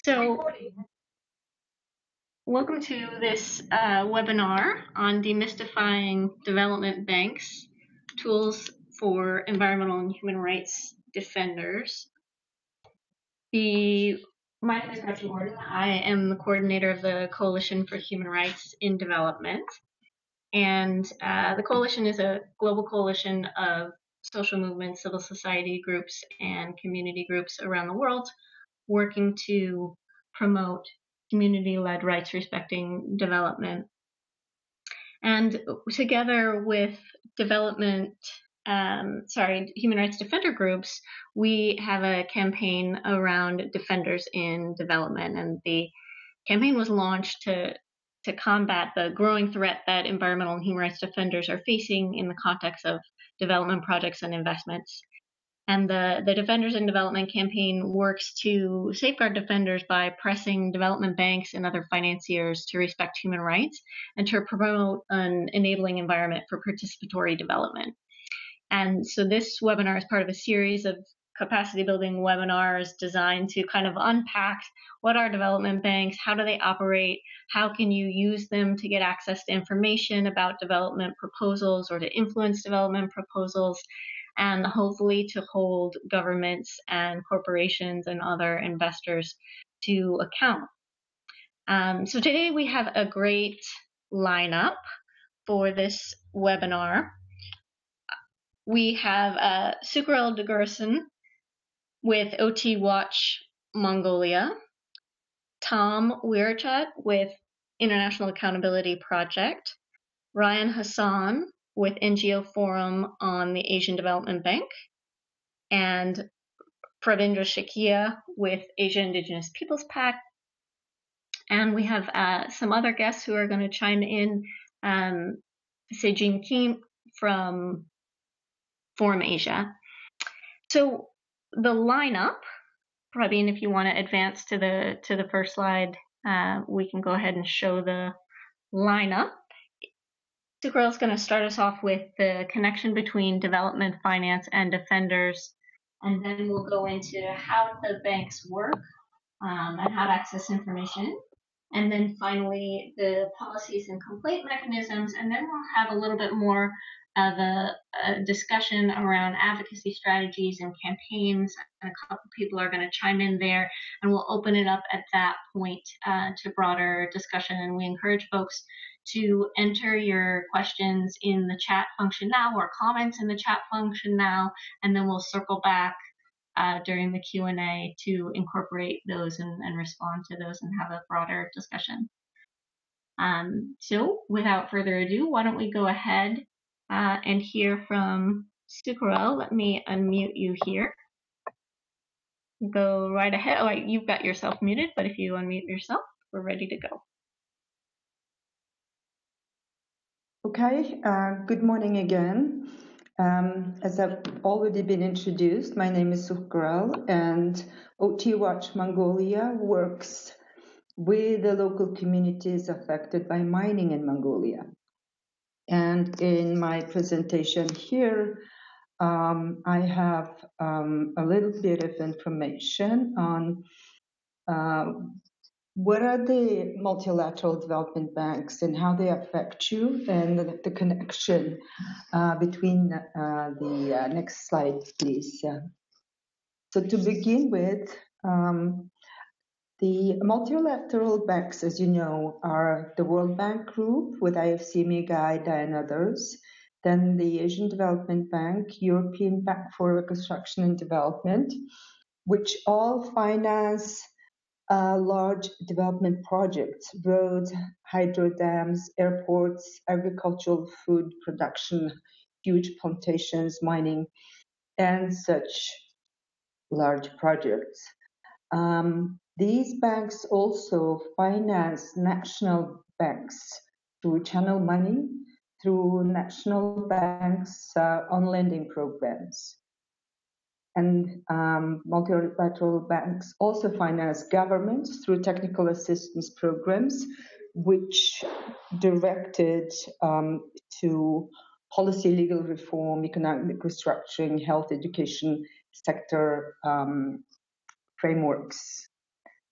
So, welcome to this webinar on Demystifying Development Banks, Tools for Environmental and Human Rights Defenders. My name is Gretchen Gordon. I am the coordinator of the Coalition for Human Rights in Development. And the coalition is a global coalition of social movements, civil society groups, and community groups around the world working to promote community-led rights-respecting development. And together with human rights defender groups, we have a campaign around defenders in development. And the campaign was launched to combat the growing threat that environmental and human rights defenders are facing in the context of development projects and investments. And the Defenders in Development campaign works to safeguard defenders by pressing development banks and other financiers to respect human rights and to promote an enabling environment for participatory development. And so this webinar is part of a series of capacity building webinars designed to kind of unpack what are development banks, how do they operate, how can you use them to get access to information about development proposals or to influence development proposals, and hopefully to hold governments and corporations and other investors to account. So today we have a great lineup for this webinar. We have Sukarel Degurson with OT Watch Mongolia, Tom Weirchat with International Accountability Project, Ryan Hassan with NGO Forum on the Asian Development Bank, and Pravindra Shakia with Asia Indigenous Peoples Pact. And we have some other guests who are going to chime in, Sejin Kim from Forum Asia. So the lineup, Praveen, if you want to advance to the first slide, we can go ahead and show the lineup. Sukarel is going to start us off with the connection between development finance and defenders, and then we'll go into how the banks work and how to access information, and then finally the policies and complaint mechanisms, and then we'll have a little bit more of a discussion around advocacy strategies and campaigns, and a couple people are going to chime in there, and we'll open it up at that point to broader discussion. And we encourage folks to enter your questions in the chat function now, or comments in the chat function now, and then we'll circle back during the Q&A to incorporate those and respond to those and have a broader discussion. So without further ado, why don't we go ahead and hear from Sukarel. Let me unmute you here. Go right ahead. Oh, you've got yourself muted, but if you unmute yourself, we're ready to go. Okay, good morning again. As I've already been introduced, my name is Sukarel, and OT Watch Mongolia works with the local communities affected by mining in Mongolia. And in my presentation here, I have a little bit of information on what are the multilateral development banks and how they affect you, and the connection between the next slide, please. So to begin with, the multilateral banks, as you know, are the World Bank Group with IFC, MEGA, and others, then the Asian Development Bank, European Bank for Reconstruction and Development, which all finance large development projects, roads, hydro dams, airports, agricultural food production, huge plantations, mining, and such large projects. These banks also finance national banks to channel money through national banks on lending programs. And multilateral banks also finance governments through technical assistance programs, which directed to policy, legal reform, economic restructuring, health, education sector frameworks.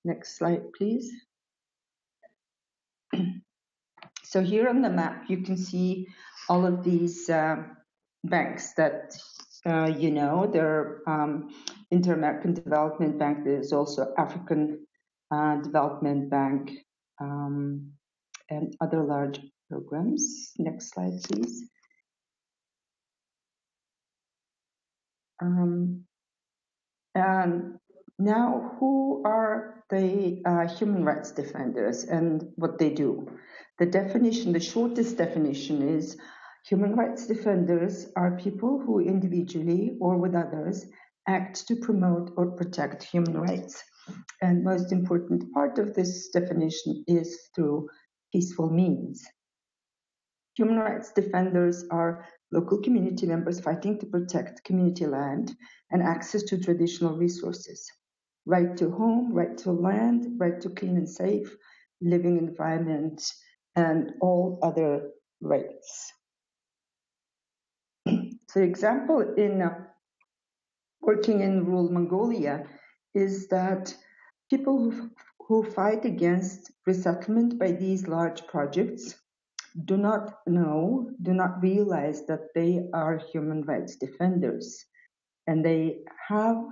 Next slide, please. So here on the map, you can see all of these banks that you know. There are Inter-American Development Bank. There's also African Development Bank and other large programs. Next slide, please. And now, who are the human rights defenders and what they do? The definition, the shortest definition is human rights defenders are people who individually or with others act to promote or protect human rights. And most important part of this definition is through peaceful means. Human rights defenders are local community members fighting to protect community land and access to traditional resources. Right to home, right to land, right to clean and safe living environment, and all other rights. So example in working in rural Mongolia is that people who fight against resettlement by these large projects do not know, do not realize that they are human rights defenders, and they have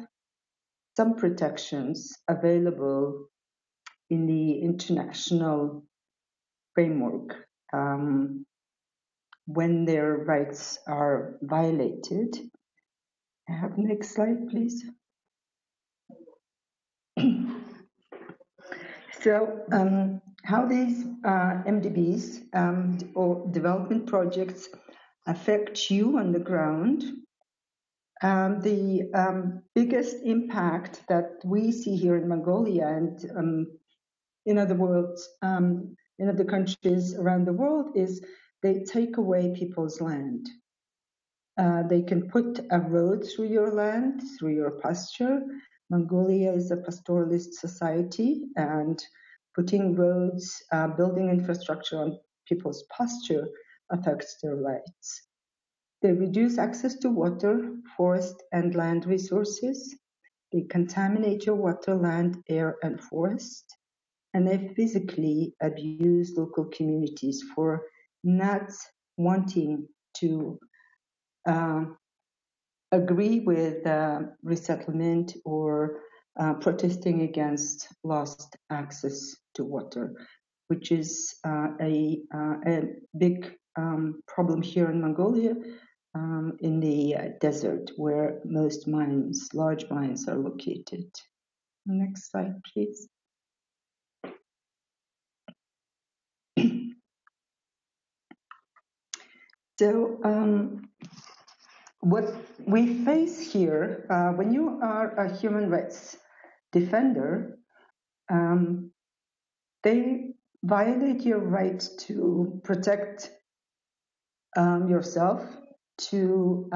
some protections available in the international framework when their rights are violated. Have next slide, please. So how these MDBs or development projects affect you on the ground. The biggest impact that we see here in Mongolia and in other worlds, in other countries around the world is they take away people's land. They can put a road through your land, through your pasture. Mongolia is a pastoralist society, and putting roads, building infrastructure on people's pasture affects their rights. They reduce access to water, forest, and land resources. They contaminate your water, land, air, and forest. And they physically abuse local communities for not wanting to agree with resettlement or protesting against lost access to water, which is a big problem here in Mongolia, in the desert where most mines, large mines, are located. Next slide, please. So what we face here, when you are a human rights defender, they violate your right to protect yourself, to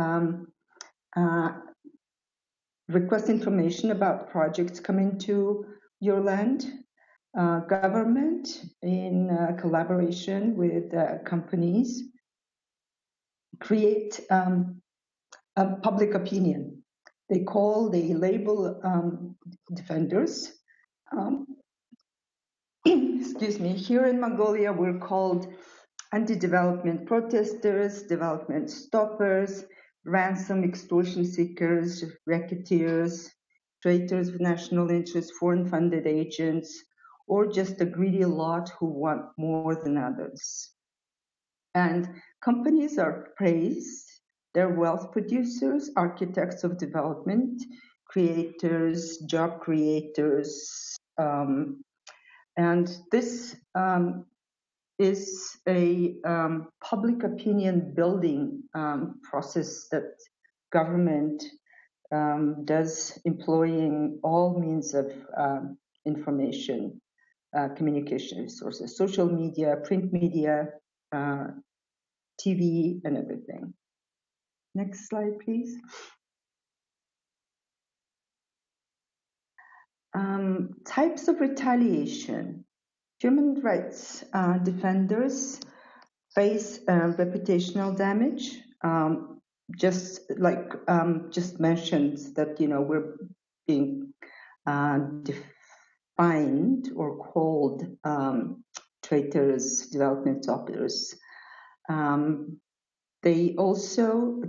request information about projects coming to your land. Government, in collaboration with companies, create a public opinion. They label defenders. Excuse me, here in Mongolia, we're called anti-development protesters, development stoppers, ransom extortion seekers, racketeers, traitors of national interest, foreign-funded agents, or just a greedy lot who want more than others. And companies are praised. They're wealth producers, architects of development, creators, job creators, and this is a public opinion building process that government does, employing all means of information, communication resources, social media, print media, TV, and everything. Next slide, please. Types of retaliation. Human rights defenders face reputational damage. Just like just mentioned that we're being fined or called traitors, development stoppers. They also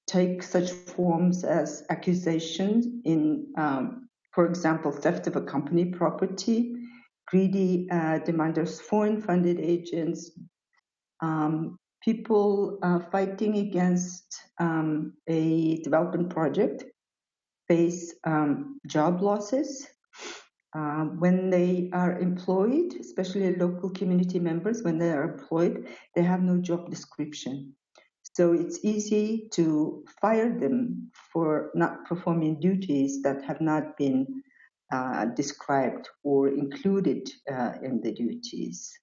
take such forms as accusations in, for example, theft of a company property, greedy demanders, foreign-funded agents, people fighting against a development project face job losses. When they are employed, especially local community members, when they are employed, they have no job description. So it's easy to fire them for not performing duties that have not been described or included in the duties.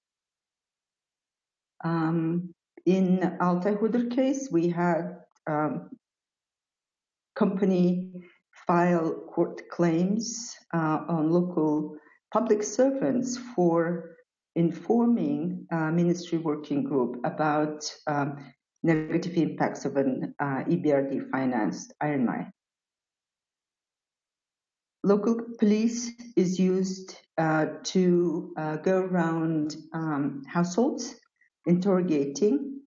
In Altay Hudur case, we had company file court claims on local public servants for informing ministry working group about negative impacts of an EBRD financed iron mine. Local police is used to go around households interrogating,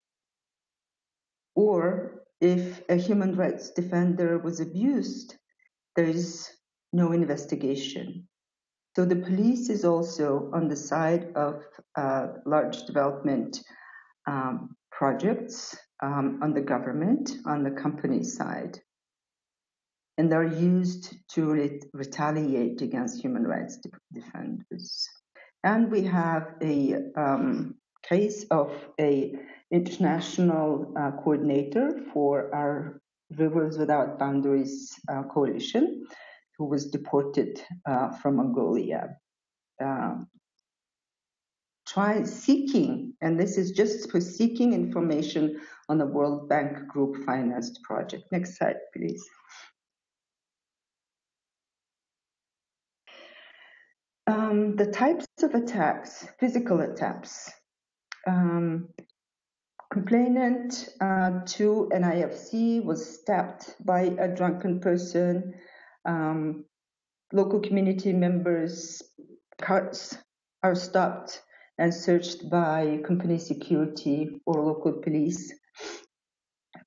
or if a human rights defender was abused, there is no investigation. So the police is also on the side of large development projects, on the government, on the company side. And they're used to retaliate against human rights defenders. And we have a case of a international coordinator for our Rivers Without Boundaries coalition, who was deported from Mongolia. Seeking, and this is just for seeking information on a World Bank Group financed project. Next slide, please. The types of attacks, physical attacks. Complainant to an IFC was stabbed by a drunken person. Local community members' cars are stopped and searched by company security or local police.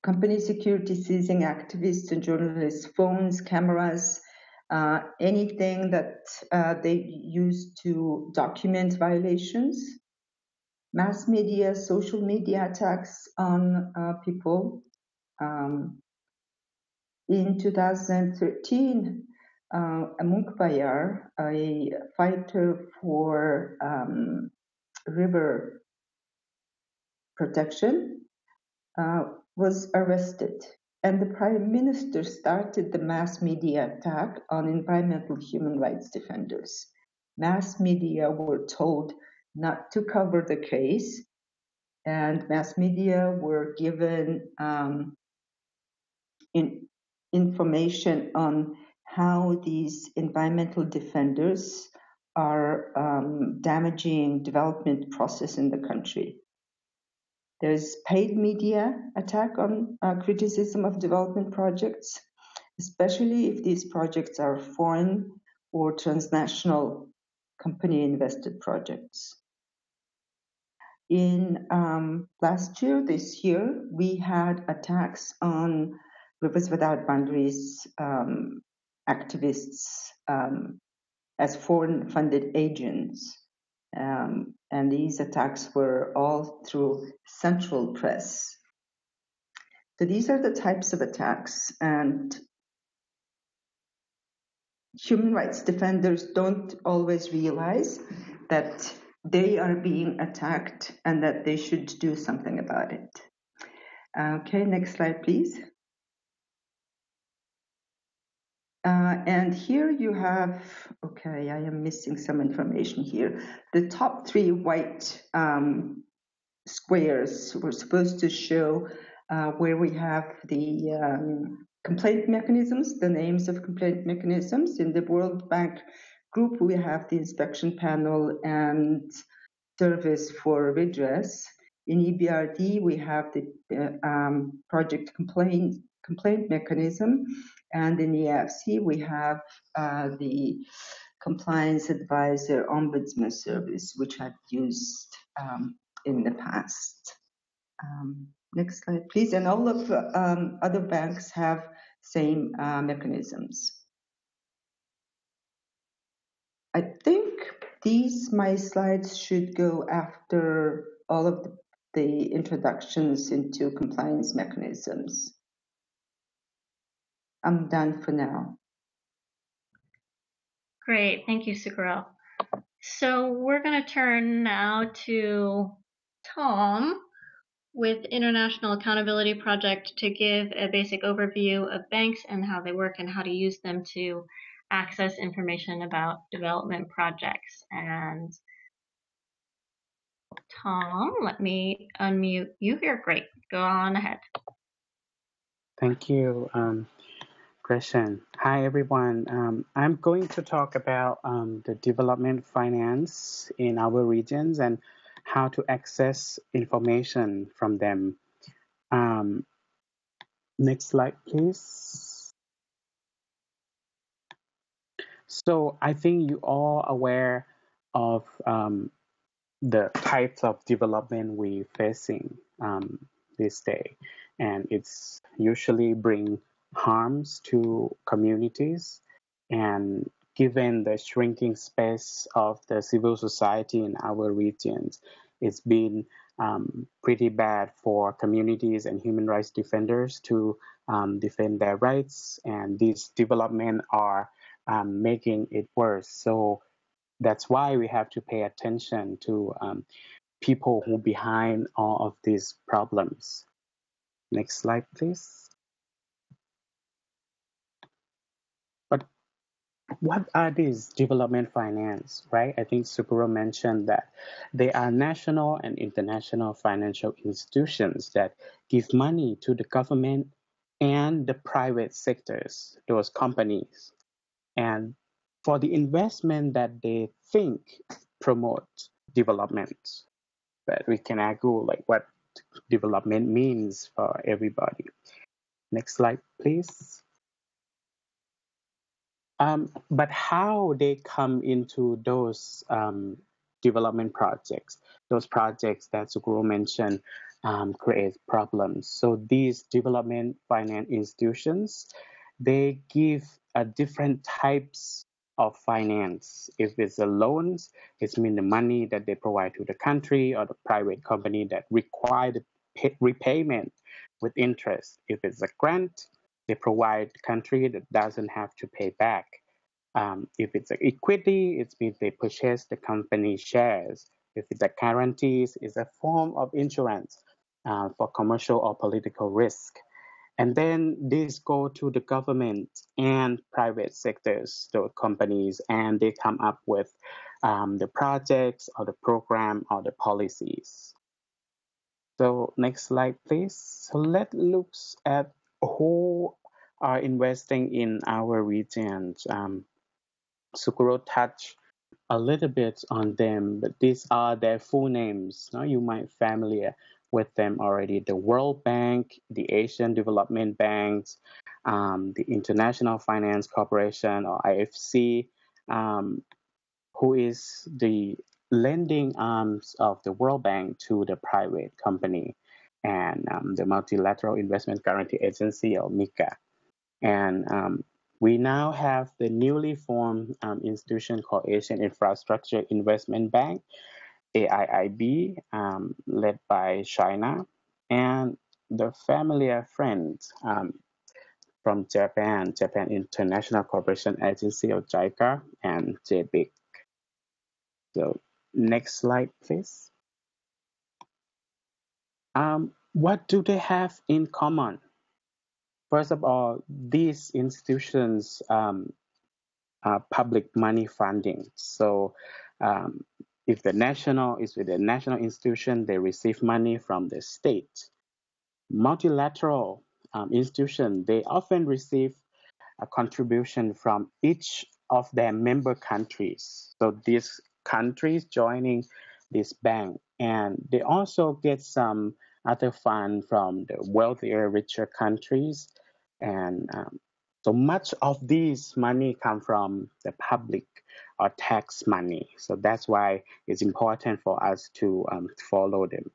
Company security seizing activists and journalists' phones, cameras, anything that they use to document violations. Mass media, social media attacks on people. In 2013, a Munkbayar, a fighter for river protection, was arrested. And the Prime Minister started the mass media attack on environmental human rights defenders. Mass media were told not to cover the case, and mass media were given information on how these environmental defenders are damaging development process in the country. There's paid media attack on criticism of development projects, especially if these projects are foreign or transnational company invested projects. In this year, we had attacks on Rivers Without Boundaries activists as foreign funded agents. And these attacks were all through central press. So these are the types of attacks, and human rights defenders don't always realize that they are being attacked and that they should do something about it. Okay, next slide, please. And here you have, okay, I am missing some information here. The top three white squares were supposed to show where we have the complaint mechanisms, the names of complaint mechanisms. In the World Bank Group, we have the inspection panel and service for redress. In EBRD, we have the project complaint mechanism, and in EFC, we have the compliance advisor ombudsman service, which I've used in the past. Next slide, please. And all of other banks have same mechanisms. I think my slides should go after all of the introductions into compliance mechanisms. I'm done for now. Great, thank you, Sukarel. So we're going to turn now to Tom with International Accountability Project to give a basic overview of banks and how they work and how to use them to access information about development projects. And Tom, let me unmute you here. Great, go on ahead. Thank you, Gretchen. Hi, everyone. I'm going to talk about the development finance in our regions and how to access information from them. Next slide, please. So I think you all aware of the types of development we're facing this day, and it's usually bring harms to communities. And given the shrinking space of the civil society in our regions, it's been pretty bad for communities and human rights defenders to defend their rights, and these developments are making it worse. So that's why we have to pay attention to people who are behind all of these problems. Next slide, please. But what are these development finance, right? I think Sukuro mentioned that they are national and international financial institutions that give money to the government and the private sectors, those companies. And for the investment that they think promote development. But we can argue like what development means for everybody. Next slide, please. But how they come into those development projects, those projects that Sukuro mentioned create problems. So these development finance institutions, they give different types of finance. If it's a loans, it means the money that they provide to the country or the private company that require the repayment with interest. If it's a grant, they provide the country that doesn't have to pay back. If it's an equity, it means they purchase the company shares. If it's a guarantees, it's a form of insurance for commercial or political risk. And then these go to the government and private sectors, the companies, and they come up with the projects or the program or the policies. So next slide, please. So let's look at who are investing in our regions. Sukuro touched a little bit on them, but these are their full names. No? You might be familiar with them already. The World Bank, the Asian Development Banks, the International Finance Corporation or IFC, who is the lending arms of the World Bank to the private company, and the Multilateral Investment Guarantee Agency or MICA. And we now have the newly formed institution called Asian Infrastructure Investment Bank, AIIB, led by China, and the familiar friends from Japan International Cooperation Agency or JICA and JBIC. So next slide, please. What do they have in common? First of all, these institutions public money funding. So if the national is with a national institution, they receive money from the state. Multilateral institution, they often receive a contribution from each of their member countries. So these countries joining this bank, and they also get some other fund from the wealthier, richer countries. And so much of this money come from the public or tax money. So that's why it's important for us to follow them.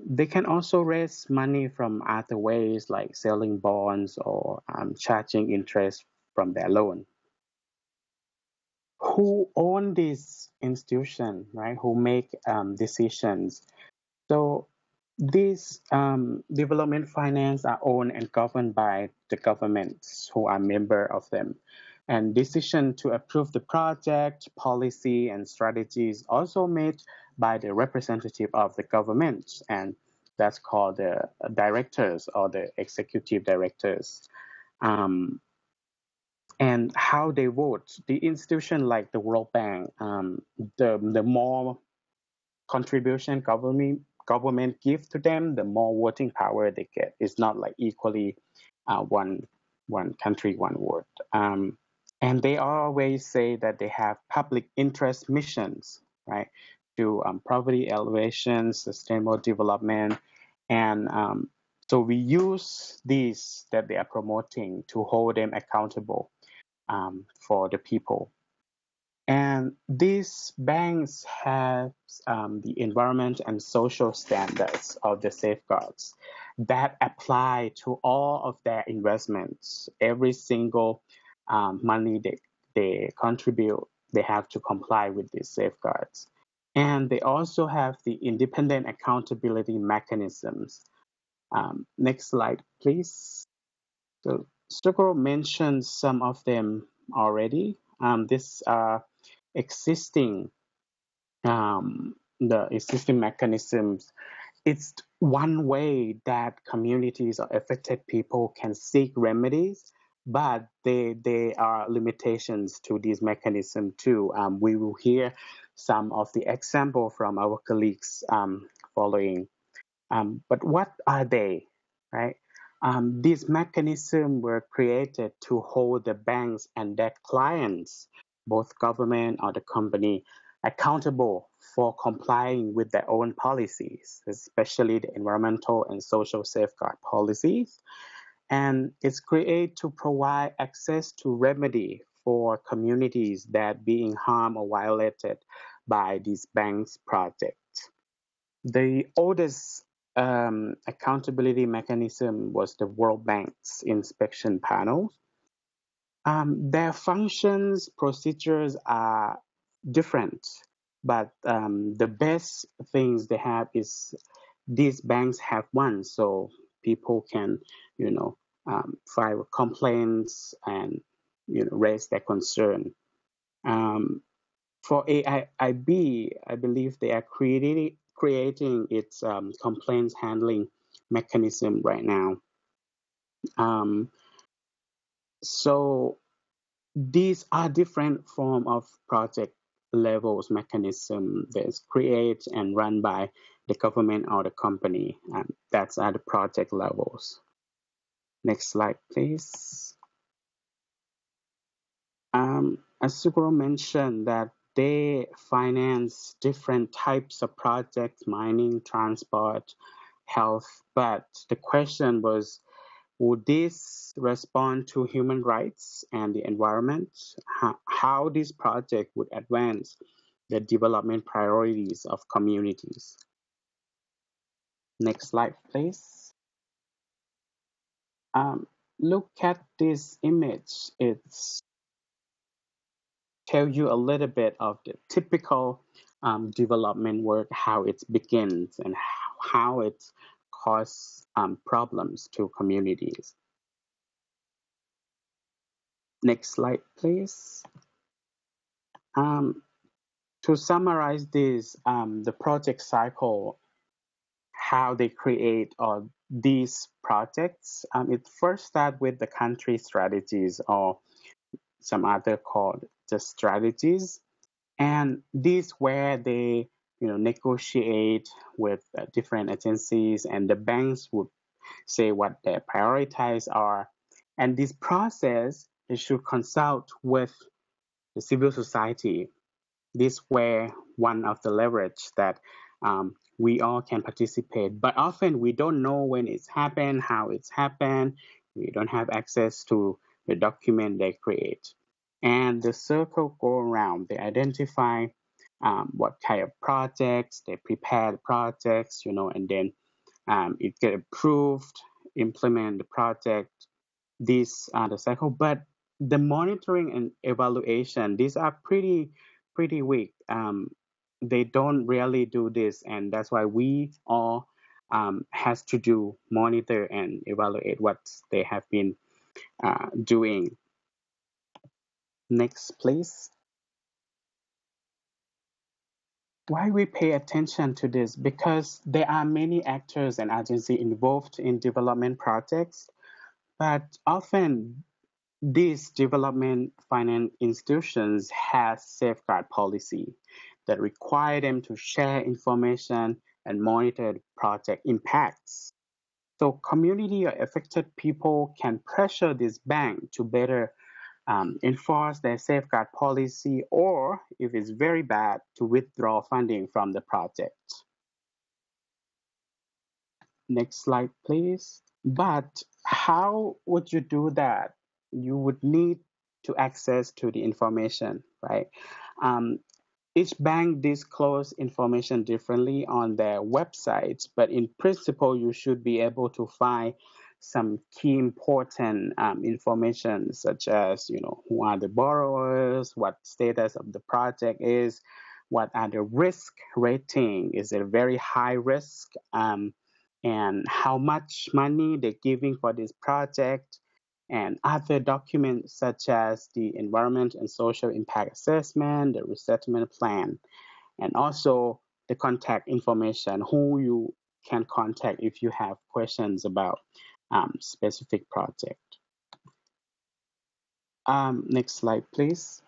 They can also raise money from other ways like selling bonds or charging interest from their loan. Who own this institution, right? Who make decisions? So these development finance are owned and governed by the governments who are member of them. And decision to approve the project, policy, and strategies also made by the representative of the government. And that's called the directors or the executive directors. And how they vote, the institution like the World Bank, the more contribution government give to them, the more voting power they get. It's not like equally one country, one vote. And they always say that they have public interest missions, right, to poverty alleviation, sustainable development, and so we use these that they are promoting to hold them accountable for the people. And these banks have the environment and social standards of the safeguards that apply to all of their investments. Every single money they contribute, they have to comply with these safeguards. And they also have the independent accountability mechanisms. Next slide, please. So Sukro mentioned some of them already. These are existing the existing mechanisms. It's one way that communities or affected people can seek remedies, but there are limitations to these mechanisms too. We will hear some of the example from our colleagues following. But what are they, right? These mechanisms were created to hold the banks and their clients, both government or the company, accountable for complying with their own policies, especially the environmental and social safeguard policies. And it's created to provide access to remedy for communities that being harmed or violated by these banks projects. The oldest accountability mechanism was the World Bank's inspection panel. Their functions, procedures are different, but the best things they have is these banks have one, so people can, file complaints and raise their concern. For AIIB, I believe they are creating its complaints handling mechanism right now. So these are different form of project levels mechanism that's created and run by the government or the company. That's at the project levels. Next slide, please. As Suguro mentioned that they finance different types of projects, mining, transport, health, but the question was, would this respond to human rights and the environment? How this project would advance the development priorities of communities? Next slide, please. Look at this image. It's tell you a little bit of the typical development work, how it begins and how it causes problems to communities. Next slide, please. To summarize this, the project cycle, how they create these projects, it first starts with the country strategies or some other called just strategies. And these where they negotiate with different agencies and the banks would say what their priorities are. And this process, they should consult with the civil society. This where one of the leverage that we all can participate. But often we don't know when it's happened, how it's happened. We don't have access to the document they create. and the circle go around. They identify what kind of projects, they prepare the projects, and then it get approved, implement the project. These are the cycle, but the monitoring and evaluation, these are pretty weak. They don't really do this, and that's why we all has to do monitor and evaluate what they have been doing. Next, please. Why we pay attention to this? Because there are many actors and agencies involved in development projects, but often these development finance institutions have safeguard policy that require them to share information and monitor the project impacts. So community or affected people can pressure this bank to better enforce their safeguard policy, or if it's very bad, to withdraw funding from the project. Next slide, please. But how would you do that? You would need to access to the information, right? Um, each bank disclose information differently on their websites, but in principle, you should be able to find some key important information, such as who are the borrowers, what status of the project is, what are the risk rating, is it a very high risk, and how much money they're giving for this project, and other documents such as the environment and social impact assessment, the resettlement plan, and also the contact information, who you can contact if you have questions about specific project. Next slide, please.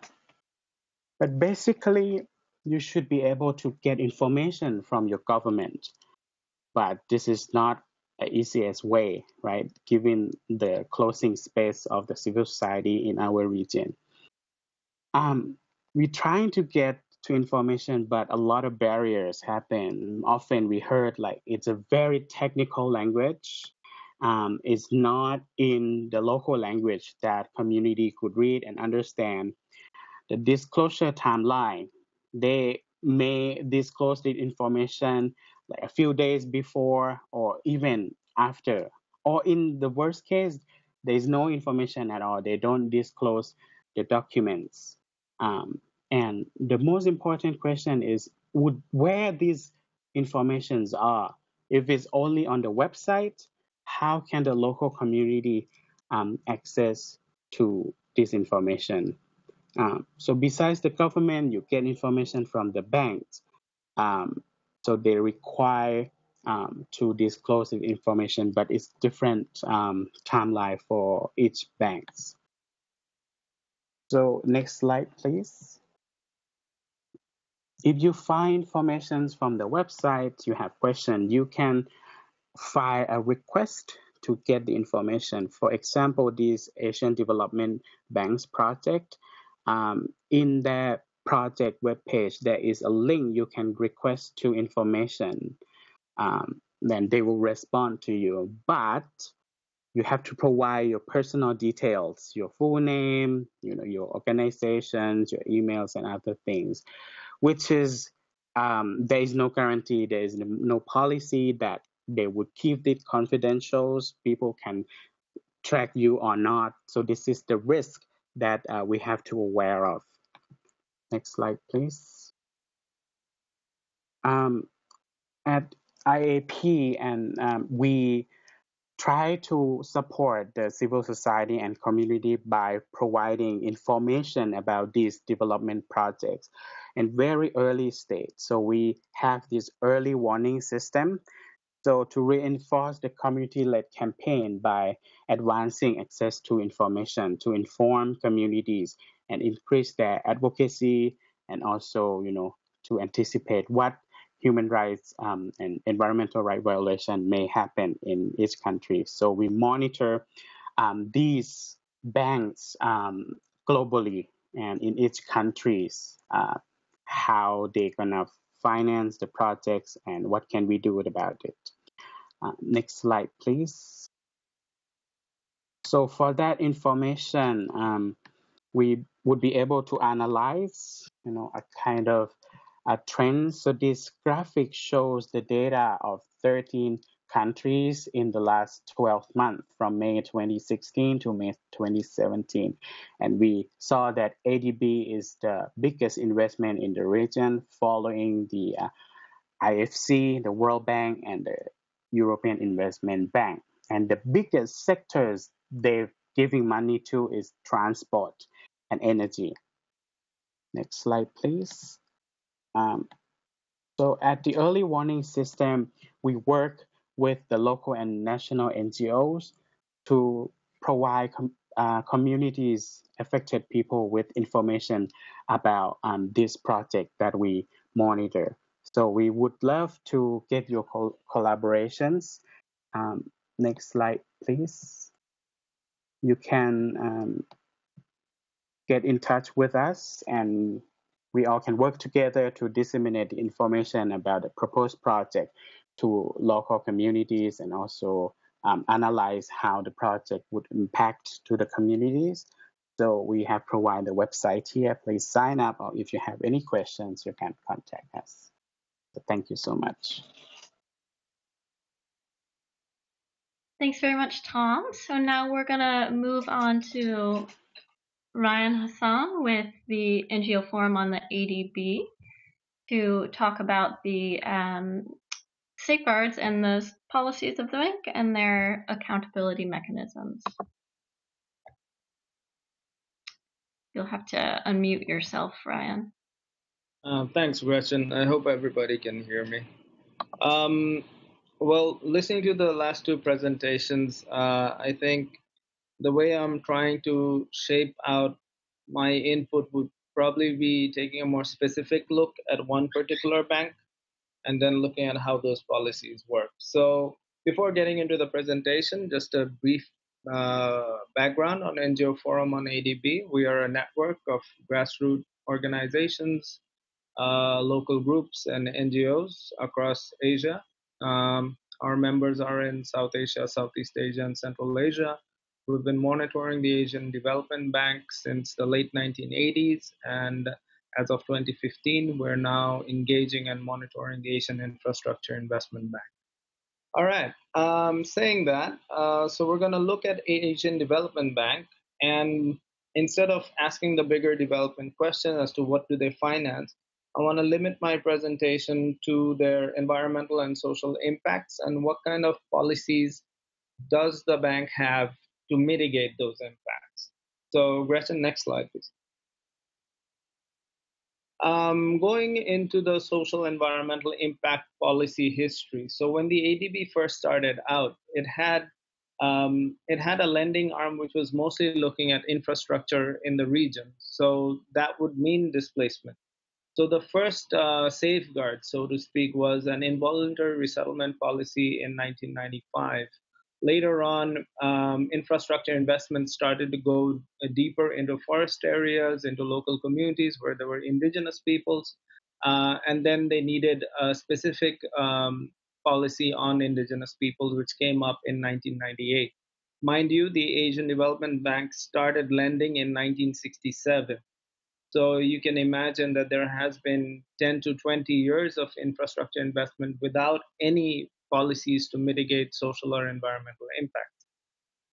But basically, you should be able to get information from your government, but this is not the easiest way, right? Given the closing space of the civil society in our region. We're trying to get to information, but a lot of barriers happen. Often we heard like it's a very technical language. It's not in the local language that community could read and understand. The disclosure timeline, they may disclose the information like a few days before or even after. Or in the worst case, there's no information at all. They don't disclose the documents. And the most important question is where these informations are. If it's only on the website, how can the local community access to this information? So besides the government, you get information from the banks. So they require to disclose the information, but it's different timeline for each banks. So next slide, please. If you find information from the website, you have questions, you can file a request to get the information. For example, this Asian Development Banks project, in the project webpage, there is a link you can request to information. Then they will respond to you, but you have to provide your personal details, your full name, your organizations, your emails, and other things, which is there is no guarantee, there is no policy that they would keep it confidential. People can track you or not. So this is the risk that we have to be aware of. Next slide, please. At IAP, and we try to support the civil society and community by providing information about these development projects in very early stage. So we have this early warning system. So to reinforce the community-led campaign by advancing access to information to inform communities and increase their advocacy, and also, to anticipate what human rights and environmental right violation may happen in each country. So we monitor these banks globally and in each countries, how they're gonna finance the projects and what can we do about it. Next slide, please. So for that information, we would be able to analyze, a kind of a trend. So this graphic shows the data of 13 countries in the last 12 months, from May 2016 to May 2017. And we saw that ADB is the biggest investment in the region, following the IFC, the World Bank, and the European Investment Bank. And the biggest sectors they're giving money to is transport and energy. Next slide, please. So at the early warning system, we work with the local and national NGOs to provide communities, affected people with information about this project that we monitor. So we would love to get your collaborations. Next slide, please. You can get in touch with us, and we all can work together to disseminate the information about the proposed project to local communities, and also analyze how the project would impact to the communities. So we have provided the website here. Please sign up, or if you have any questions, you can contact us. So thank you so much. Thanks very much, Tom. So now we're going to move on to Ryan Hassan with the NGO Forum on the ADB to talk about the safeguards and the policies of the bank and their accountability mechanisms. You'll have to unmute yourself, Ryan. Thanks, Gretchen. I hope everybody can hear me. Well, listening to the last two presentations, I think the way I'm trying to shape out my input would probably be taking a more specific look at one particular bank and then looking at how those policies work. So before getting into the presentation, just a brief background on NGO Forum on ADB. We are a network of grassroots organizations, local groups, and NGOs across Asia. Our members are in South Asia, Southeast Asia, and Central Asia. We've been monitoring the Asian Development Bank since the late 1980s, and as of 2015, we're now engaging and monitoring the Asian Infrastructure Investment Bank. All right, saying that, so we're going to look at Asian Development Bank, and instead of asking the bigger development question as to what do they finance, I want to limit my presentation to their environmental and social impacts and what kind of policies does the bank have to mitigate those impacts. So Gretchen, next slide, please. Going into the social environmental impact policy history. So when the ADB first started out, it had a lending arm which was mostly looking at infrastructure in the region. So that would mean displacement. So the first safeguard, so to speak, was an involuntary resettlement policy in 1995. Later on, infrastructure investments started to go deeper into forest areas, into local communities where there were indigenous peoples, and then they needed a specific policy on indigenous peoples, which came up in 1998. Mind you, the Asian Development Bank started lending in 1967. So you can imagine that there has been 10 to 20 years of infrastructure investment without any policies to mitigate social or environmental impacts.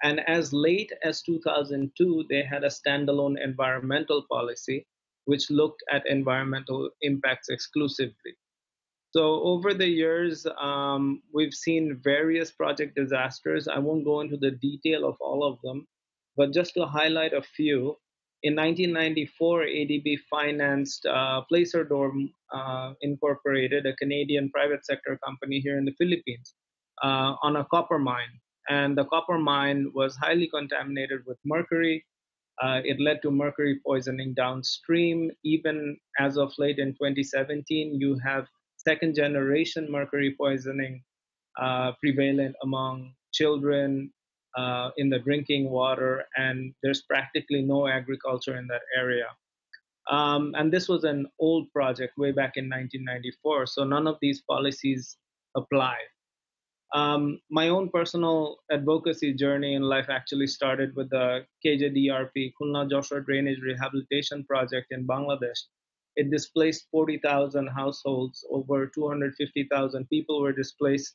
And as late as 2002, they had a standalone environmental policy, which looked at environmental impacts exclusively. So over the years, we've seen various project disasters. I won't go into the detail of all of them, but just to highlight a few, in 1994, ADB financed Placer Dorm Incorporated, a Canadian private sector company here in the Philippines, on a copper mine. And the copper mine was highly contaminated with mercury. It led to mercury poisoning downstream. Even as of late in 2017, you have second generation mercury poisoning prevalent among children in the drinking water, and there's practically no agriculture in that area. And this was an old project way back in 1994, so none of these policies apply. My own personal advocacy journey in life actually started with the KJDRP, Khulna Joshua Drainage Rehabilitation Project in Bangladesh. It displaced 40,000 households, over 250,000 people were displaced.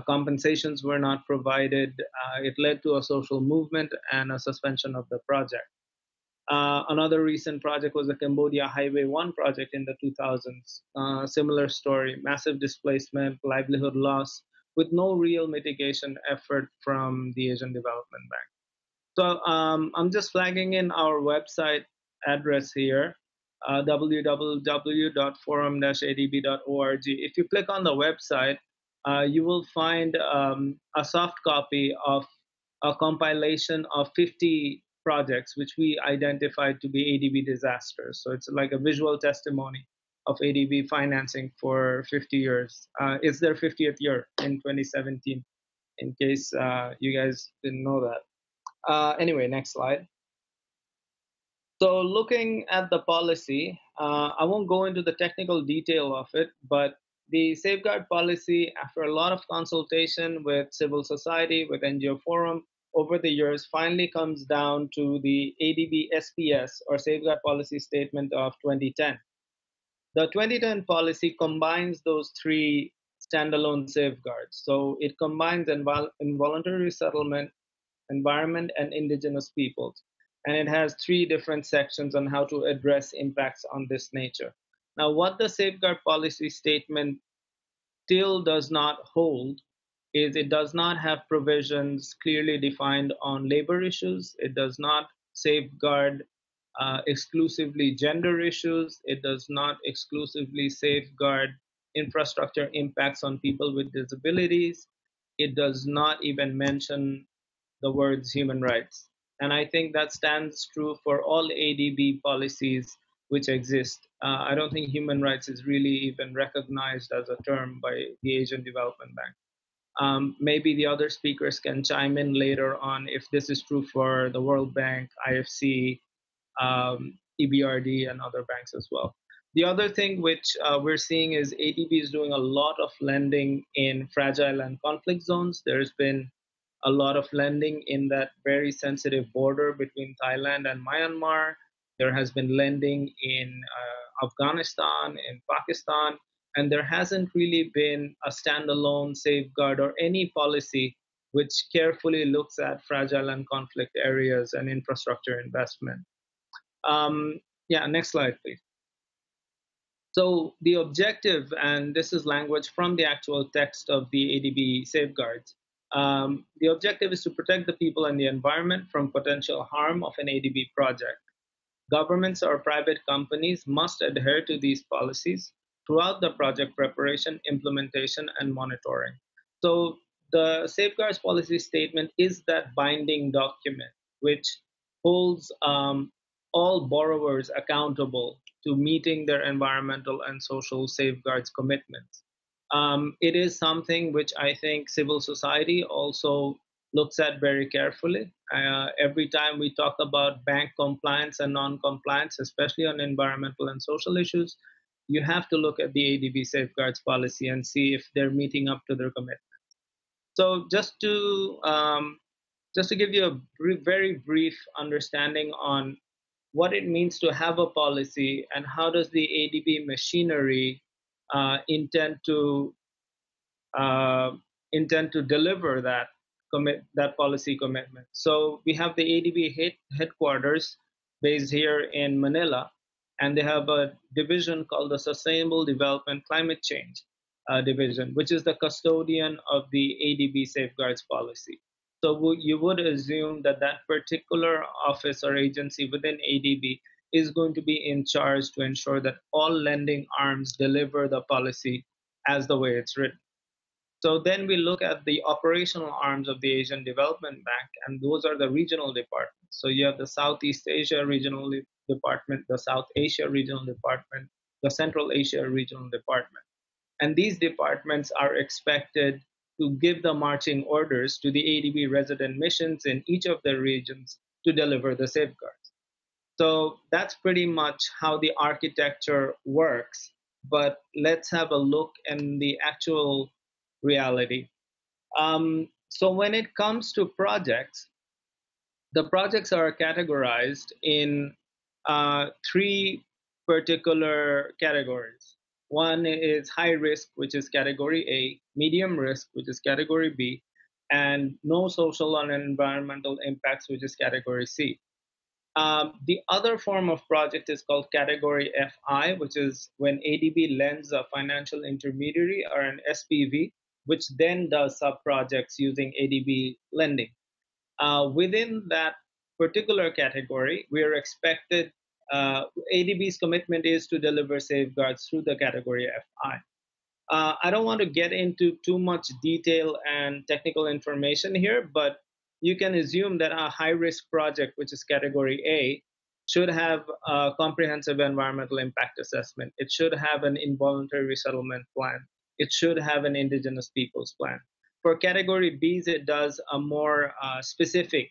Compensations were not provided. It led to a social movement and a suspension of the project. Another recent project was the Cambodia Highway 1 project in the 2000s. Similar story, massive displacement, livelihood loss, with no real mitigation effort from the Asian Development Bank. So I'm just flagging in our website address here, www.forum-adb.org. If you click on the website, you will find a soft copy of a compilation of 50 projects which we identified to be ADB disasters. So it's like a visual testimony of ADB financing for 50 years. It's their 50th year in 2017, in case you guys didn't know that. Anyway, next slide. So looking at the policy, I won't go into the technical detail of it, but the safeguard policy, after a lot of consultation with civil society, with NGO Forum, over the years, finally comes down to the ADB SPS, or Safeguard Policy Statement of 2010. The 2010 policy combines those three standalone safeguards. So it combines involuntary resettlement, environment, and indigenous peoples. And it has three different sections on how to address impacts on this nature. Now, what the safeguard policy statement still does not hold is it does not have provisions clearly defined on labor issues. It does not safeguard exclusively gender issues. It does not exclusively safeguard infrastructure impacts on people with disabilities. It does not even mention the words human rights. And I think that stands true for all ADB policies which exist. I don't think human rights is really even recognized as a term by the Asian Development Bank. Maybe the other speakers can chime in later on if this is true for the World Bank, IFC, EBRD, and other banks as well. The other thing which we're seeing is ADB is doing a lot of lending in fragile and conflict zones. There's been a lot of lending in that very sensitive border between Thailand and Myanmar. There has been lending in Afghanistan, in Pakistan, and there hasn't really been a standalone safeguard or any policy which carefully looks at fragile and conflict areas and infrastructure investment. Yeah, next slide, please. So the objective, and this is language from the actual text of the ADB safeguards, the objective is to protect the people and the environment from potential harm of an ADB project. Governments or private companies must adhere to these policies throughout the project preparation, implementation, and monitoring. So the safeguards policy statement is that binding document which holds all borrowers accountable to meeting their environmental and social safeguards commitments. It is something which I think civil society also looks at very carefully. Every time we talk about bank compliance and non-compliance, especially on environmental and social issues, you have to look at the ADB safeguards policy and see if they're meeting up to their commitment. So just to give you a very brief understanding on what it means to have a policy and how does the ADB machinery intend to deliver that policy commitment. So we have the ADB headquarters based here in Manila, and they have a division called the Sustainable Development Climate Change Division, which is the custodian of the ADB safeguards policy. So you would assume that that particular office or agency within ADB is going to be in charge to ensure that all lending arms deliver the policy as the way it's written. So then we look at the operational arms of the Asian Development Bank, and those are the regional departments. So you have the Southeast Asia Regional Department, the South Asia Regional Department, the Central Asia Regional Department. And these departments are expected to give the marching orders to the ADB resident missions in each of the regions to deliver the safeguards. So that's pretty much how the architecture works. But let's have a look in the actual reality. So when it comes to projects, the projects are categorized in three particular categories. One is high risk, which is category A, medium risk, which is category B, and no social and environmental impacts, which is category C. The other form of project is called category FI, which is when ADB lends a financial intermediary or an SPV, which then does sub projects using ADB lending. Within that particular category, we are expected, ADB's commitment is to deliver safeguards through the category FI. I don't want to get into too much detail and technical information here, but you can assume that a high risk project, which is category A, should have a comprehensive environmental impact assessment. It should have an involuntary resettlement plan. It should have an indigenous peoples plan. For category Bs, it does a more specific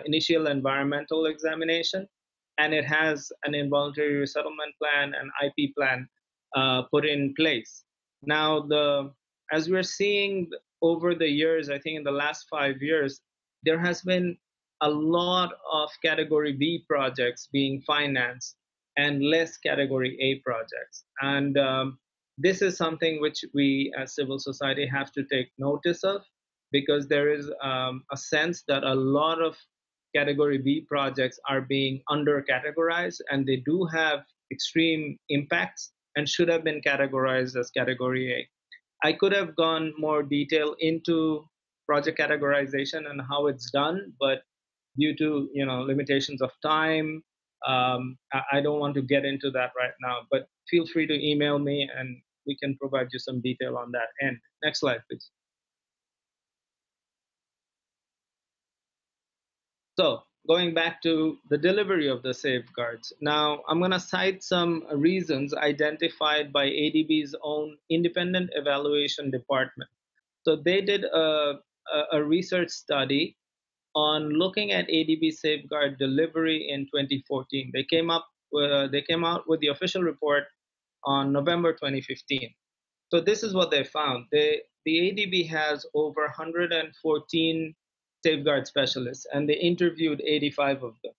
initial environmental examination, and it has an involuntary resettlement plan and IP plan put in place. Now, as we're seeing over the years, I think in the last 5 years, there has been a lot of category B projects being financed and less category A projects. And this is something which we as civil society have to take notice of, because there is a sense that a lot of category B projects are being under categorized, and they do have extreme impacts and should have been categorized as category A. I could have gone more detail into project categorization and how it's done, but due to limitations of time, I don't want to get into that right now. But feel free to email me and we can provide you some detail on that end. Next slide, please. So going back to the delivery of the safeguards. Now, I'm going to cite some reasons identified by ADB's own independent evaluation department. So they did a research study on looking at ADB safeguard delivery in 2014. They came out with the official report on November 2015. So this is what they found. The ADB has over 114 safeguard specialists, and they interviewed 85 of them.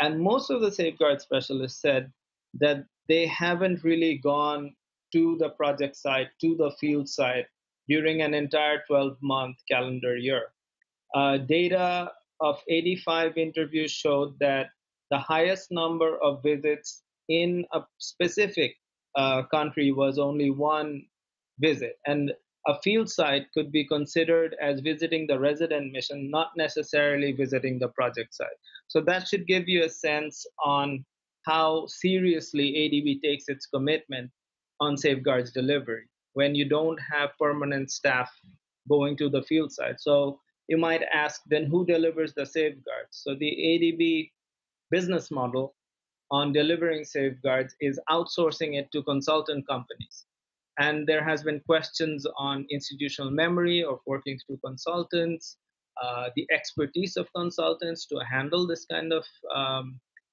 And most of the safeguard specialists said that they haven't really gone to the project site, to the field site, during an entire 12-month calendar year. Data of 85 interviews showed that the highest number of visits in a specific country was only one visit. And a field site could be considered as visiting the resident mission, not necessarily visiting the project site. So that should give you a sense on how seriously ADB takes its commitment on safeguards delivery when you don't have permanent staff going to the field site. So you might ask, then who delivers the safeguards? So the ADB business model on delivering safeguards is outsourcing it to consultant companies. And there has been questions on institutional memory of working through consultants, the expertise of consultants to handle this kind of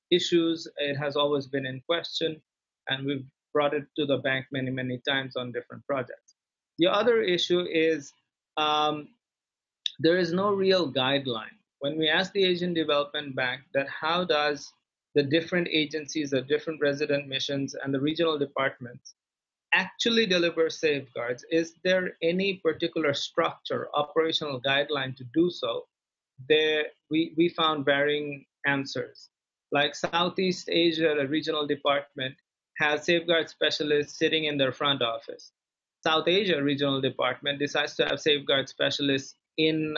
issues. It has always been in question, and we've brought it to the bank many, many times on different projects. The other issue is there is no real guideline. When we ask the Asian Development Bank that how does the different agencies, the different resident missions, and the regional departments actually deliver safeguards, is there any particular structure, operational guideline to do so? We found varying answers. Like Southeast Asia, the regional department has safeguard specialists sitting in their front office. South Asia regional department decides to have safeguard specialists in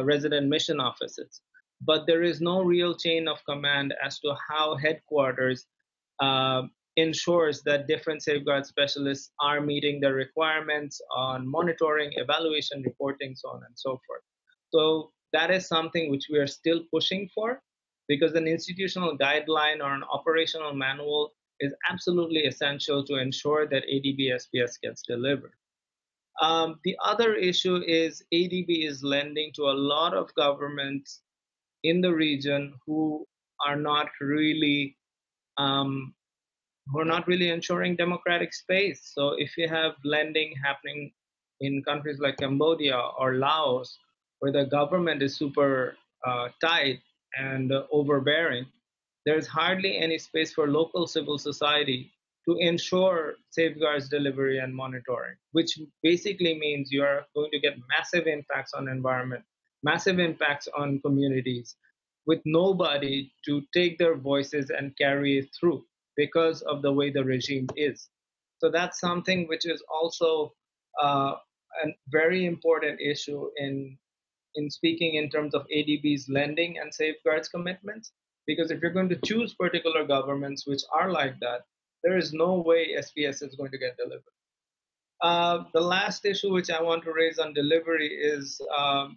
resident mission offices. But there is no real chain of command as to how headquarters ensures that different safeguard specialists are meeting the requirements on monitoring, evaluation, reporting, so on and so forth. So that is something which we are still pushing for, because an institutional guideline or an operational manual is absolutely essential to ensure that ADB SPS gets delivered. The other issue is ADB is lending to a lot of governments in the region who are not really ensuring democratic space. So if you have lending happening in countries like Cambodia or Laos, where the government is super tight and overbearing, there's hardly any space for local civil society to ensure safeguards delivery and monitoring, which basically means you are going to get massive impacts on environment, massive impacts on communities, with nobody to take their voices and carry it through because of the way the regime is. So that's something which is also uh, a very important issue in speaking in terms of ADB's lending and safeguards commitments. Because if you're going to choose particular governments which are like that, there is no way SPS is going to get delivered. The last issue which I want to raise on delivery is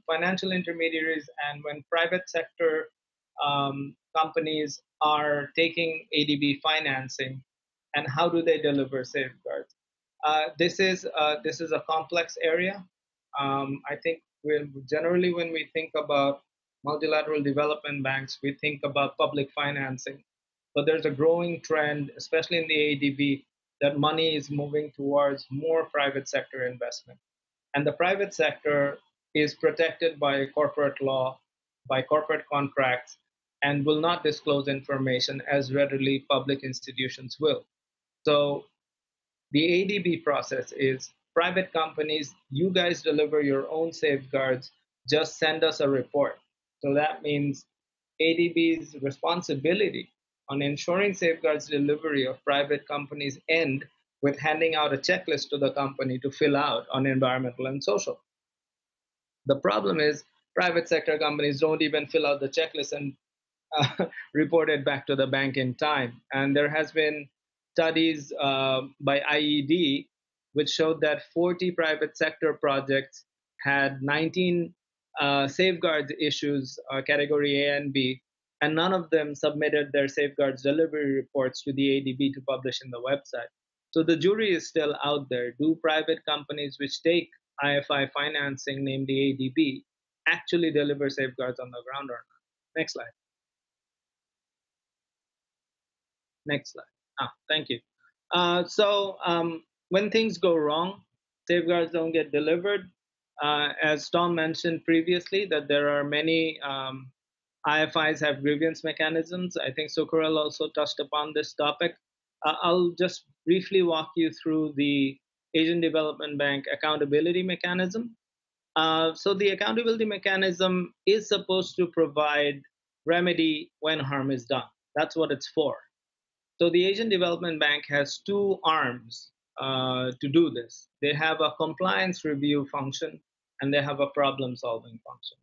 financial intermediaries, and when private sector companies are taking ADB financing, and how do they deliver safeguards? This is a complex area. I think generally when we think about multilateral development banks, we think about public financing, but there's a growing trend, especially in the ADB, that money is moving towards more private sector investment. And the private sector is protected by corporate law, by corporate contracts, and will not disclose information as readily public institutions will. So the ADB process is private companies, you guys deliver your own safeguards, just send us a report. So that means ADB's responsibility on ensuring safeguards delivery of private companies end with handing out a checklist to the company to fill out on environmental and social. The problem is private sector companies don't even fill out the checklist and report it back to the bank in time. And there has been studies by IED which showed that 40 private sector projects had 19 safeguards issues, category A and B, and none of them submitted their safeguards delivery reports to the ADB to publish in the website. So the jury is still out there. Do private companies which take IFI financing, named the ADB, actually deliver safeguards on the ground or not? Next slide. Next slide. Thank you. When things go wrong, safeguards don't get delivered. As Tom mentioned previously, that there are many IFIs have grievance mechanisms. I think Sukarel also touched upon this topic. I'll just briefly walk you through the Asian Development Bank accountability mechanism. So the accountability mechanism is supposed to provide remedy when harm is done. That's what it's for. So the Asian Development Bank has two arms to do this. They have a compliance review function and they have a problem solving function.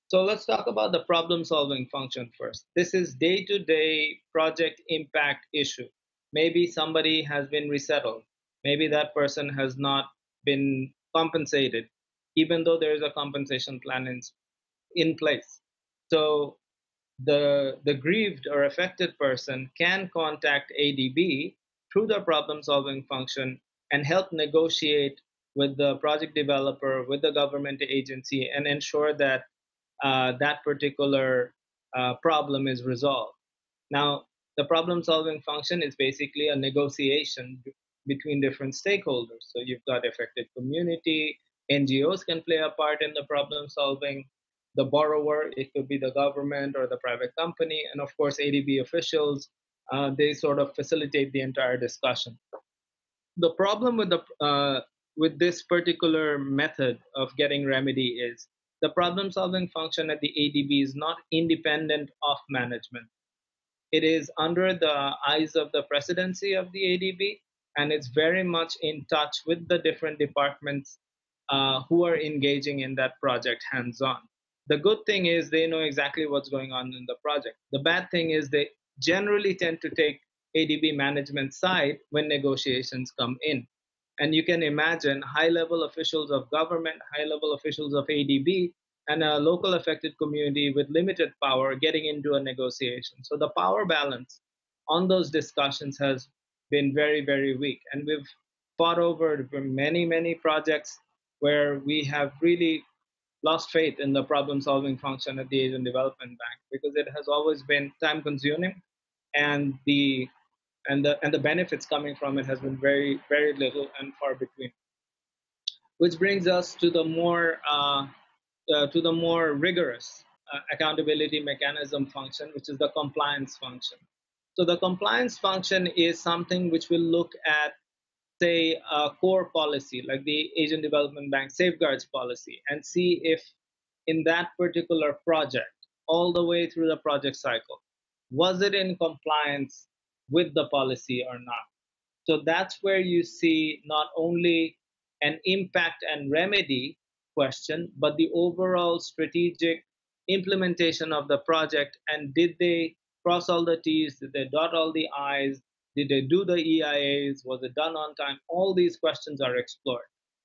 So let's talk about the problem solving function first. This is day-to-day project impact issue. Maybe somebody has been resettled. Maybe that person has not been compensated, even though there is a compensation plan in place. So the grieved or affected person can contact ADB through the problem solving function and help negotiate with the project developer, with the government agency, and ensure that that particular problem is resolved. Now, the problem solving function is basically a negotiation between different stakeholders. So you've got affected community, NGOs can play a part in the problem solving, the borrower, it could be the government or the private company, and of course, ADB officials, they sort of facilitate the entire discussion. The problem with this particular method of getting remedy is the problem solving function at the ADB is not independent of management. It is under the eyes of the presidency of the ADB, and it's very much in touch with the different departments who are engaging in that project hands-on. The good thing is they know exactly what's going on in the project. The bad thing is they generally tend to take ADB management side when negotiations come in. And you can imagine high-level officials of government, high-level officials of ADB, and a local affected community with limited power getting into a negotiation. So the power balance on those discussions has been very, very weak. And we've fought over many, many projects where we have really lost faith in the problem solving function at the Asian Development Bank because it has always been time consuming and the benefits coming from it has been very, very little and far between. which brings us to the more rigorous accountability mechanism function, which is the compliance function. So the compliance function is something which will look at, say, a core policy like the Asian Development Bank safeguards policy, and see if in that particular project, all the way through the project cycle, was it in compliance with the policy or not? So that's where you see not only an impact and remedy question, but the overall strategic implementation of the project. And did they cross all the T's? Did they dot all the I's? Did they do the EIAs? Was it done on time? All these questions are explored.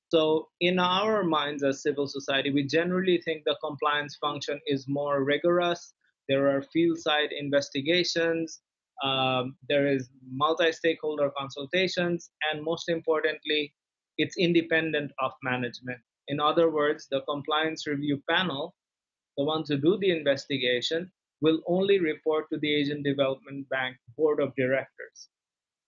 So, in our minds as civil society, we generally think the compliance function is more rigorous. There are field side investigations, there is multi-stakeholder consultations, and most importantly, it's independent of management. In other words, the compliance review panel, the ones who do the investigation, will only report to the Asian Development Bank Board of Directors.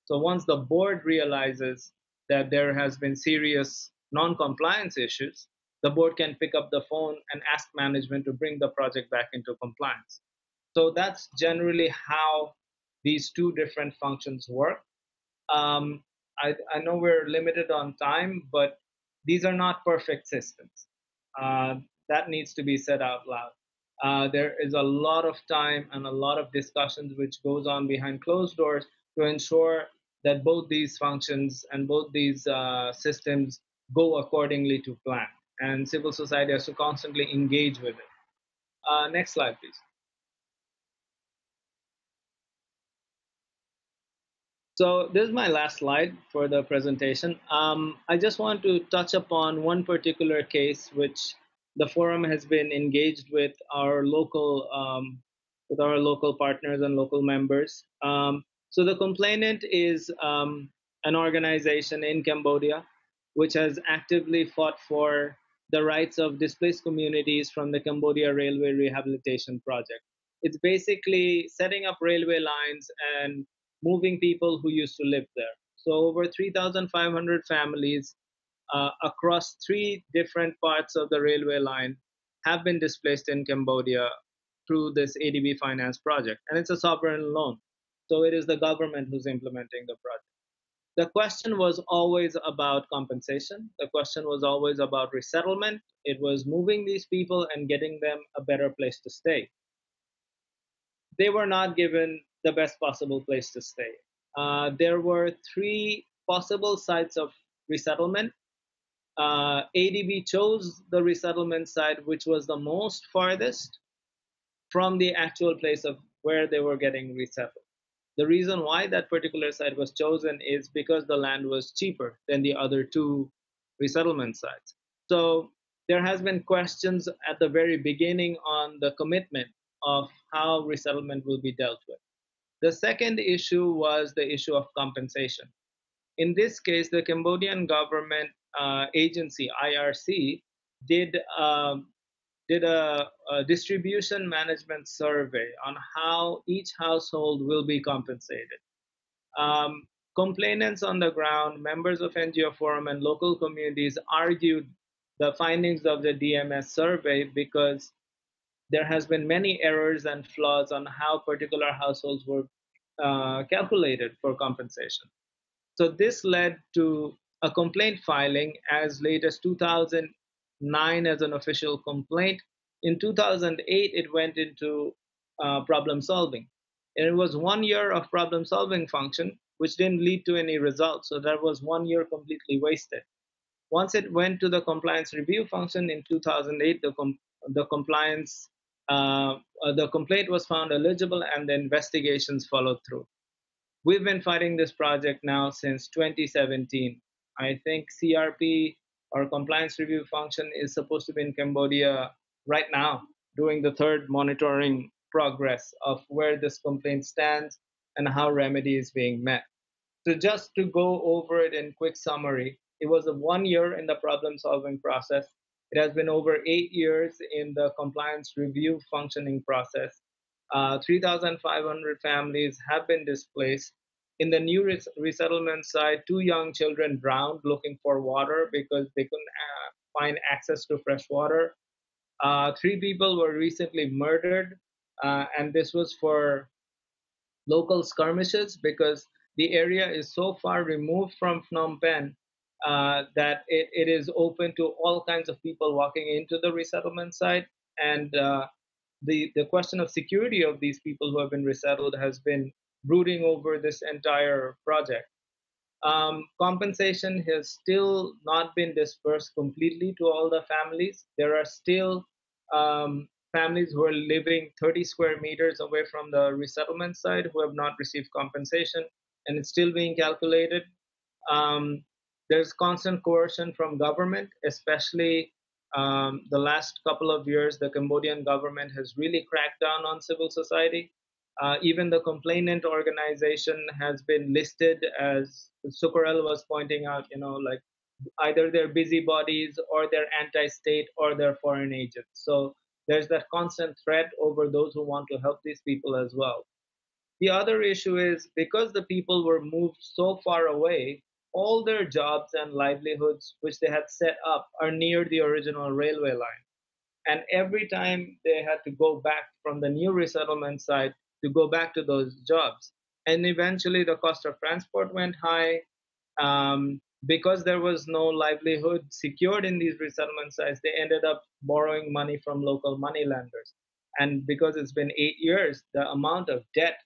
So once the board realizes that there has been serious non-compliance issues, the board can pick up the phone and ask management to bring the project back into compliance. So that's generally how these two different functions work. Um, I know we're limited on time, but these are not perfect systems. Uh, that needs to be said out loud. There is a lot of time and a lot of discussions which goes on behind closed doors to ensure that both these functions and both these systems go accordingly to plan. And civil society has to constantly engage with it. Next slide, please. So this is my last slide for the presentation. I just want to touch upon one particular case which the forum has been engaged with our local partners and local members. So the complainant is an organization in Cambodia which has actively fought for the rights of displaced communities from the Cambodia Railway Rehabilitation Project. It's basically setting up railway lines and moving people who used to live there. So over 3,500 families across three different parts of the railway line have been displaced in Cambodia through this ADB finance project. And it's a sovereign loan. So it is the government who's implementing the project. The question was always about compensation. The question was always about resettlement. It was moving these people and getting them a better place to stay. They were not given the best possible place to stay. There were three possible sites of resettlement. ADB chose the resettlement site which was the most farthest from the actual place of where they were getting resettled. The reason why that particular site was chosen is because the land was cheaper than the other two resettlement sites. So there has been questions at the very beginning on the commitment of how resettlement will be dealt with. The second issue was the issue of compensation. In this case, the Cambodian government agency, IRC, did a distribution management survey on how each household will be compensated. Complainants on the ground, members of NGO Forum, and local communities argued the findings of the DMS survey because there has been many errors and flaws on how particular households were calculated for compensation. So this led to a complaint filing as late as 2009 as an official complaint. In 2008, it went into problem solving. And it was 1 year of problem solving function, which didn't lead to any results. So that was 1 year completely wasted. Once it went to the compliance review function in 2008, the complaint was found eligible and the investigations followed through. We've been fighting this project now since 2017. I think CRP, or compliance review function, is supposed to be in Cambodia right now, doing the third monitoring progress of where this complaint stands and how remedy is being met. So just to go over it in quick summary, it was a 1 year in the problem solving process. It has been over 8 years in the compliance review functioning process. 3,500 families have been displaced. in the new resettlement site, 2 young children drowned looking for water because they couldn't find access to fresh water. 3 people were recently murdered, and this was for local skirmishes because the area is so far removed from Phnom Penh that it is open to all kinds of people walking into the resettlement site. And the question of security of these people who have been resettled has been brooding over this entire project. Compensation has still not been dispersed completely to all the families. There are still families who are living 30 square meters away from the resettlement site who have not received compensation, and it's still being calculated. Um, there's constant coercion from government, especially the last couple of years. The Cambodian government has really cracked down on civil society. Even the complainant organization has been listed as Sukarel was pointing out, like either they're busybodies or they're anti-state or they're foreign agents. So there's that constant threat over those who want to help these people as well. The other issue is because the people were moved so far away, all their jobs and livelihoods which they had set up are near the original railway line. And every time they had to go back from the new resettlement site to go back to those jobs. And eventually the cost of transport went high. Because there was no livelihood secured in these resettlement sites, they ended up borrowing money from local moneylenders. And because it's been 8 years, the amount of debt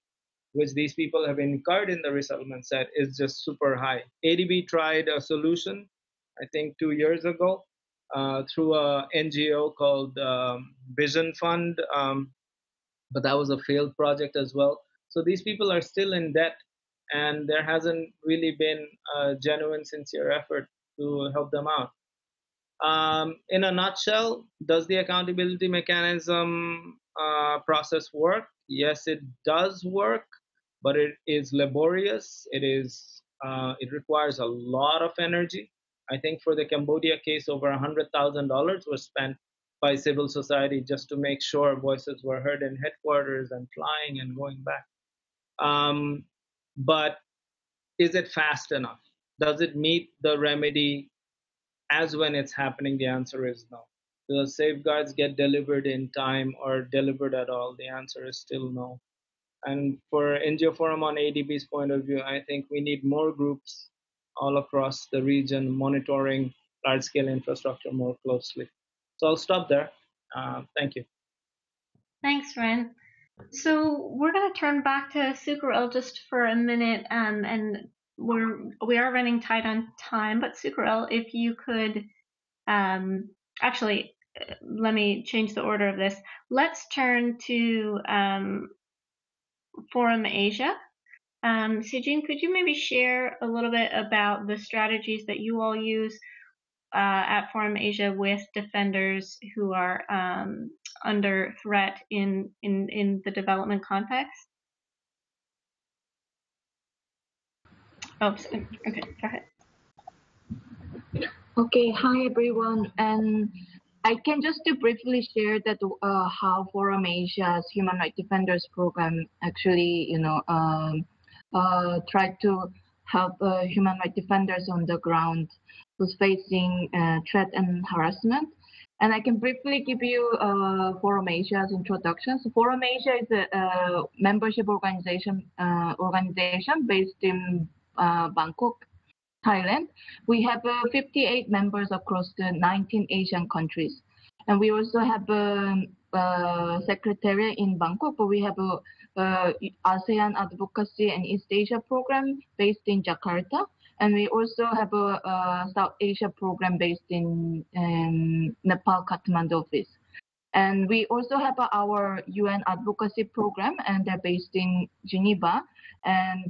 which these people have incurred in the resettlement site is just super high. ADB tried a solution, I think 2 years ago, through a NGO called Vision Fund, but that was a failed project as well. So these people are still in debt, and there hasn't really been a genuine, sincere effort to help them out. In a nutshell, does the accountability mechanism process work? Yes, it does work, but it is laborious. It requires a lot of energy. I think for the Cambodia case, over $100,000 was spent by civil society just to make sure voices were heard in headquarters and flying and going back. But is it fast enough? Does it meet the remedy as when it's happening? The answer is no. Do the safeguards get delivered in time or delivered at all? The answer is still no. And for NGO Forum on ADB's point of view, I think we need more groups all across the region monitoring large-scale infrastructure more closely. So I'll stop there. Thank you. Thanks, Ren. So we're going to turn back to Sukarel just for a minute, and we are running tight on time. But Sukarel, if you could, actually, let me change the order of this. Let's turn to Forum Asia. Sijin, could you maybe share a little bit about the strategies that you all use at Forum Asia with defenders who are under threat in the development context? Oh, okay, go ahead. Okay, hi everyone, and I can just briefly share that how Forum Asia's Human Rights Defenders Program actually, tried to help human rights defenders on the ground who's facing threat and harassment. And I can briefly give you Forum Asia's introduction. So Forum Asia is a membership organization based in Bangkok, Thailand. We have 58 members across the 19 Asian countries. And we also have a secretariat in Bangkok, but we have a ASEAN Advocacy and East Asia program based in Jakarta. And we also have a South Asia program based in Nepal, Kathmandu office. And we also have our UN advocacy program, and they're based in Geneva. And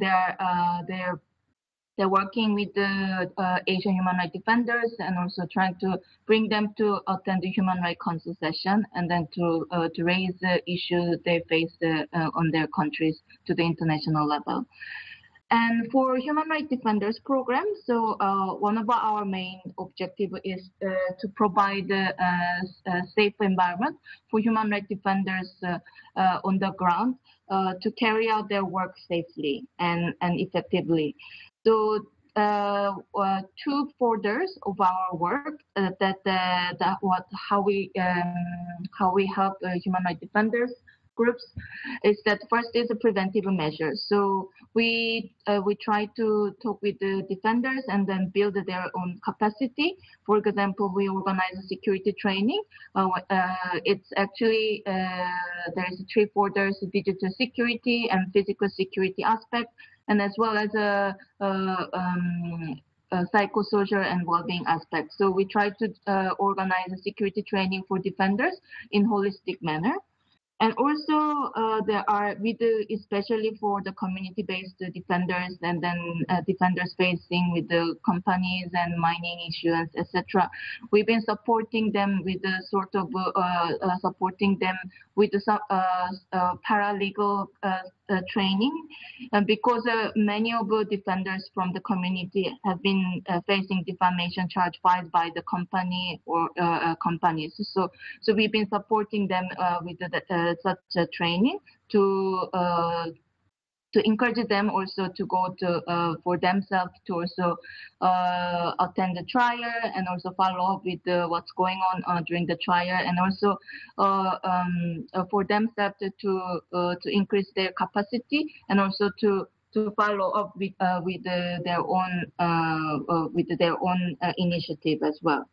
they're working with the Asian human rights defenders and also trying to bring them to attend the Human Rights Council session and then to raise the issues they face on their countries to the international level. And for human rights defenders program, so one of our main objective is to provide a safe environment for human rights defenders on the ground to carry out their work safely and effectively. So two folders of our work how we help human rights defenders groups is that first is a preventive measure. So we try to talk with the defenders and then build their own capacity. For example, we organize a security training. It's actually there's three folders: digital security and physical security aspect, and as well as a psychosocial and well-being aspect. So we try to organize a security training for defenders in holistic manner. And also, we do especially for the community-based defenders and then defenders facing with the companies and mining issues, etc. We've been supporting them with the sort of supporting them with the paralegal training, because many of the defenders from the community have been facing defamation charge filed by the company or companies. So we've been supporting them with such a training to encourage them also to go to for themselves to also attend the trial and also follow up with what's going on during the trial, and also for themselves to increase their capacity and also to follow up with their own initiative as well.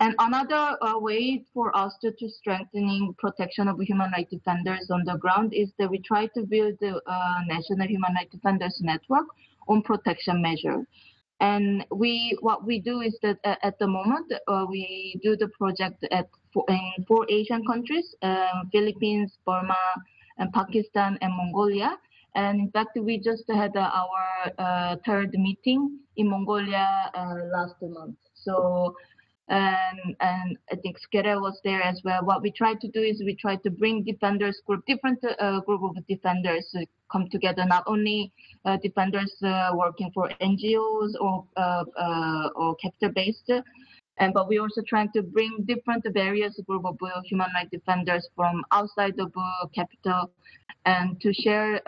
And another way for us to strengthening protection of human rights defenders on the ground is that we try to build a national human rights defenders network on protection measure. And what we do is that at the moment we do the project in 4 Asian countries: Philippines, Burma, and Pakistan, and Mongolia. And in fact, we just had our third meeting in Mongolia last month. So. And I think Skere was there as well. What we try to do is we try to bring defenders different group of defenders to come together. Not only defenders working for NGOs or capital-based, but we also trying to bring different various group of human rights defenders from outside of capital, and to share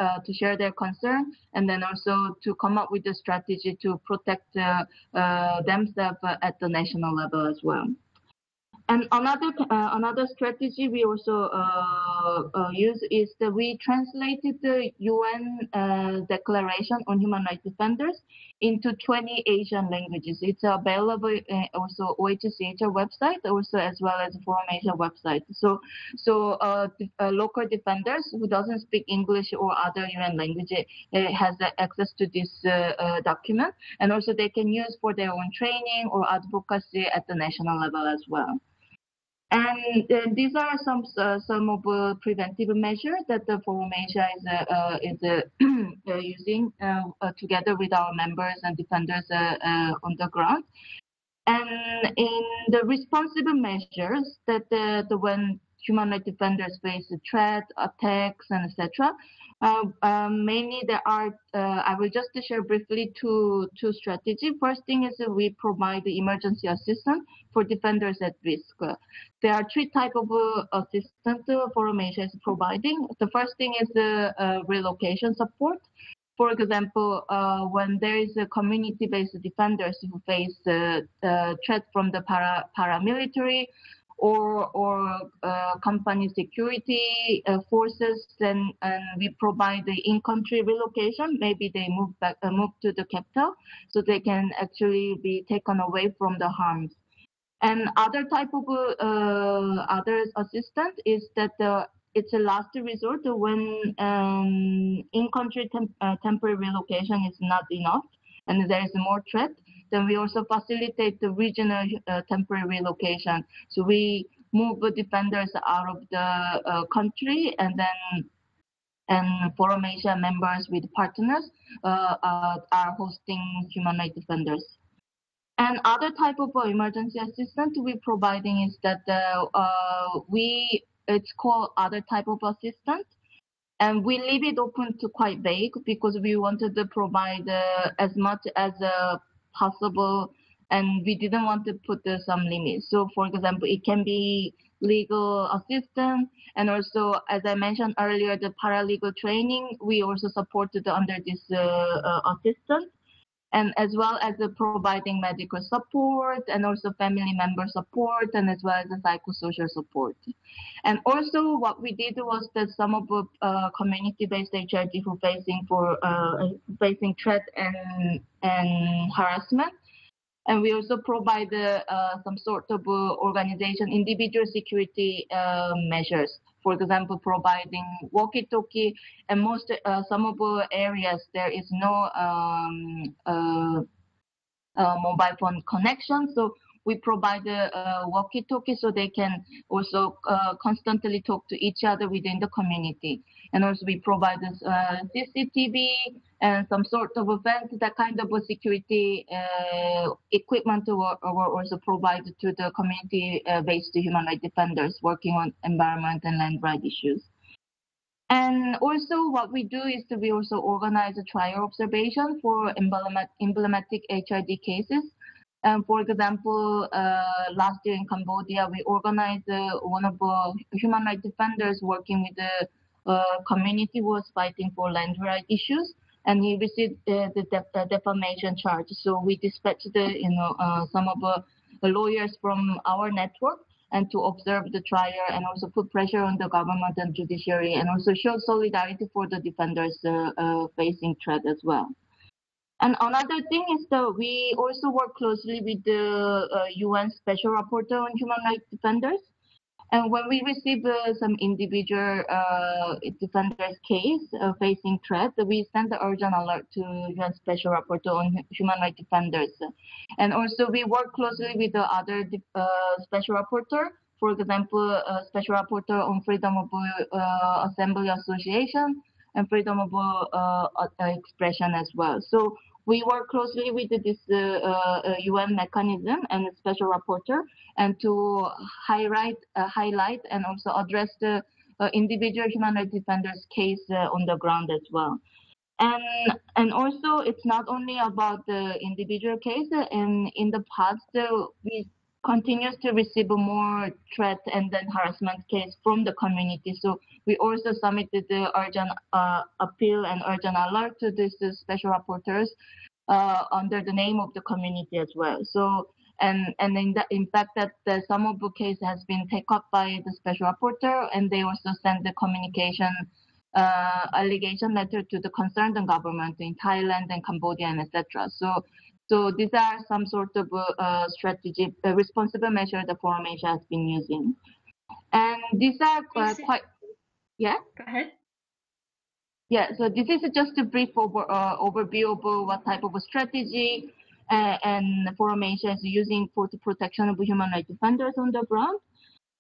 their concern, and then also to come up with a strategy to protect themselves at the national level as well. And another strategy we also use is that we translated the UN Declaration on Human Rights Defenders into 20 Asian languages. It's available also OHCHR website, also as well as Forum Asia website. So local defenders who doesn't speak English or other UN language has access to this document, and also they can use for their own training or advocacy at the national level as well. And these are some of the preventive measures that the Forum Asia is using together with our members and defenders on the ground. And in the responsible measures that when human rights defenders face threats, attacks, and etc. Mainly there are, I will just share briefly two strategies. First thing is we provide the emergency assistance for defenders at risk. There are 3 types of assistance Forum Asia is providing. The first thing is the relocation support. For example, when there is a community-based defenders who face threat from the paramilitary or company security forces, and we provide the in-country relocation. Maybe they move to the capital, so they can actually be taken away from the harms. And other type of other assistance is that it's a last resort when in-country temporary relocation is not enough and there is more threat. Then we also facilitate the regional temporary relocation. So we move the defenders out of the country, and Forum Asia members with partners are hosting human rights defenders. And other type of emergency assistance we're providing is that it's called other type of assistance. And we leave it open to quite vague because we wanted to provide as much as possible, and we didn't want to put some limits. So, for example, it can be legal assistance, and also, as I mentioned earlier, the paralegal training, we also supported under this assistance, and as well as providing medical support and also family member support, and as well as the psychosocial support. And also what we did was that some of the community-based HRD who facing threat and harassment. And we also provide some sort of organization, individual security measures. For example, providing walkie-talkie, and some of the areas there is no mobile phone connection, so we provide a walkie-talkie so they can also constantly talk to each other within the community. And also we provide CCTV and some sort of event, that kind of security equipment were also provided to the community-based human rights defenders working on environment and land right issues. And also what we do is that we also organize a trial observation for emblematic HRD cases. For example, last year in Cambodia, we organized one of the human rights defenders working with the community was fighting for land right issues, and he received the defamation charge. So we dispatched some of the lawyers from our network and to observe the trial and also put pressure on the government and judiciary, and also show solidarity for the defenders facing threat as well. And another thing is that we also work closely with the UN Special Rapporteur on Human Rights Defenders. And when we receive some individual defenders case facing threat, we send the urgent alert to UN Special Rapporteur on Human Rights Defenders. And also we work closely with the other Special Rapporteur, for example, Special Rapporteur on Freedom of Assembly Association and freedom of expression as well. So we work closely with this UN mechanism and the Special Rapporteur, and to highlight and also address the individual human rights defenders' case on the ground as well. And also, it's not only about the individual case. And in the past, we continues to receive more threat and then harassment case from the community. So we also submitted the urgent appeal and urgent alert to this special rapporteurs under the name of the community as well. So and in fact that some of the case has been taken up by the special rapporteur, and they also sent the communication allegation letter to the concerned government in Thailand and Cambodia and etc. So these are some sort of strategic responsible measure the Forum Asia has been using, and these are quite. Yeah. Go ahead. Yeah. So this is just a brief overview of what type of a strategy and Forum Asia is using for the protection of human rights defenders on the ground.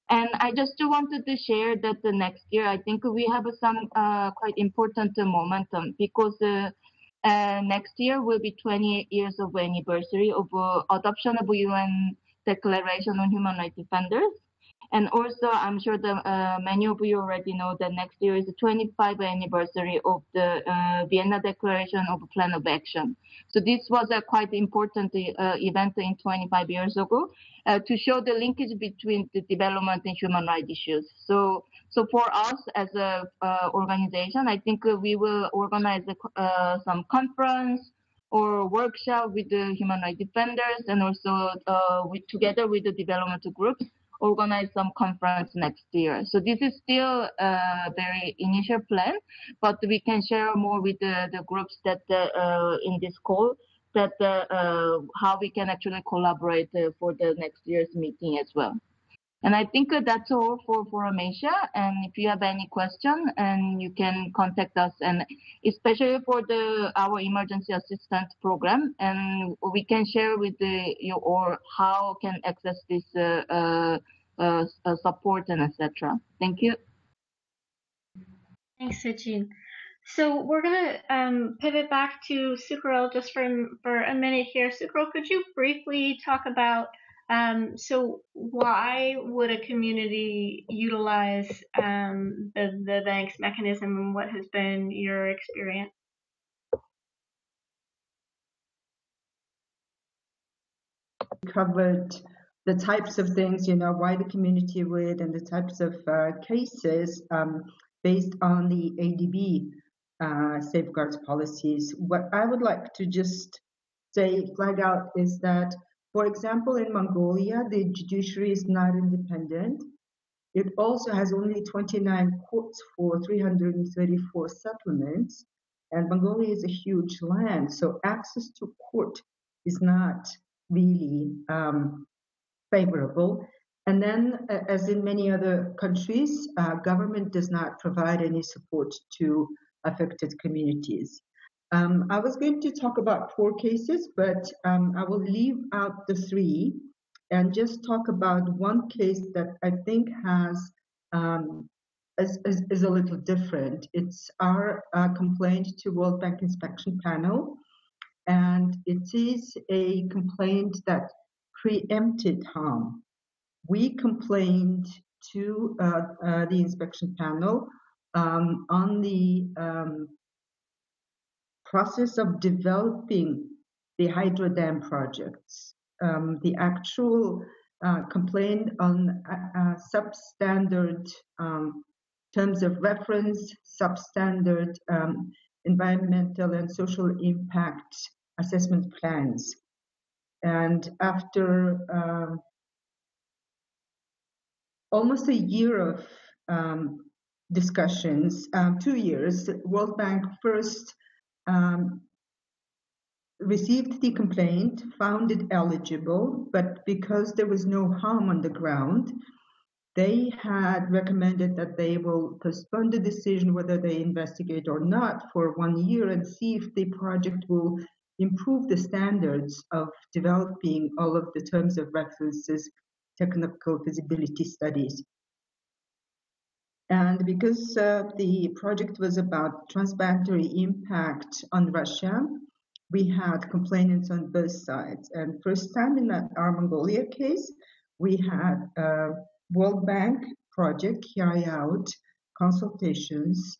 And I just wanted to share that the next year, I think we have some quite important momentum, because next year will be 28 years of anniversary of adoption of UN Declaration on Human Rights Defenders. And also, I'm sure that many of you already know that next year is the 25th anniversary of the Vienna Declaration of Plan of Action. So this was a quite important event in 25 years ago to show the linkage between the development and human rights issues. So for us as a organization, I think we will organize some conference or workshop with the human rights defenders, and also together with the development groups, organize some conference next year. So this is still a very initial plan, but we can share more with the groups that in this call, that how we can actually collaborate for the next year's meeting as well. And I think that's all for Forum Asia. And if you have any question, and you can contact us, and especially for our emergency assistance program, and we can share with you or how can access this support and etc. Thank you. Thanks, Sejin. So we're gonna pivot back to Sukarel just for a minute here. Sukarel, could you briefly talk about So why would a community utilize the bank's mechanism, and what has been your experience? Covered the types of things, why the community would, and the types of cases based on the ADB safeguards policies. What I would like to just flag out is that, for example, in Mongolia, the judiciary is not independent. It also has only 29 courts for 334 settlements, and Mongolia is a huge land, so access to court is not really favorable. And then, as in many other countries, government does not provide any support to affected communities. I was going to talk about 4 cases, but I will leave out the 3 and just talk about one case that I think has is a little different. It's our complaint to World Bank Inspection Panel, and it is a complaint that preempted harm. We complained to the inspection panel on the process of developing the hydro dam projects. The actual complaint on substandard terms of reference, substandard environmental and social impact assessment plans. And after almost a year of discussions, 2 years, World Bank first received the complaint, found it eligible, but because there was no harm on the ground, they had recommended that they will postpone the decision whether they investigate or not for 1 year and see if the project will improve the standards of developing all of the terms of references, technical feasibility studies. And because the project was about transboundary impact on Russia, we had complainants on both sides. And first time in our Mongolia case, we had a World Bank project carry out consultations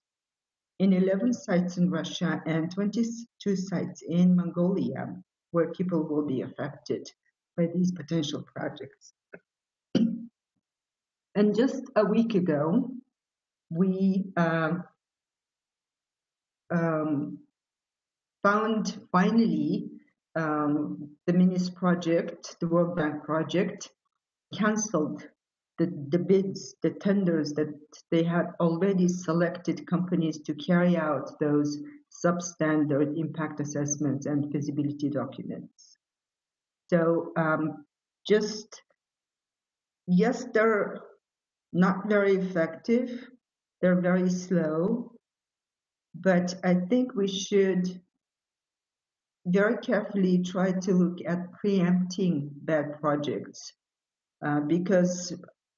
in 11 sites in Russia and 22 sites in Mongolia, where people will be affected by these potential projects. And just a week ago, we found finally the MINIS project, the World Bank project, canceled the bids, the tenders that they had already selected companies to carry out those substandard impact assessments and feasibility documents. So yes, they're not very effective, they're very slow, but I think we should very carefully try to look at preempting bad projects because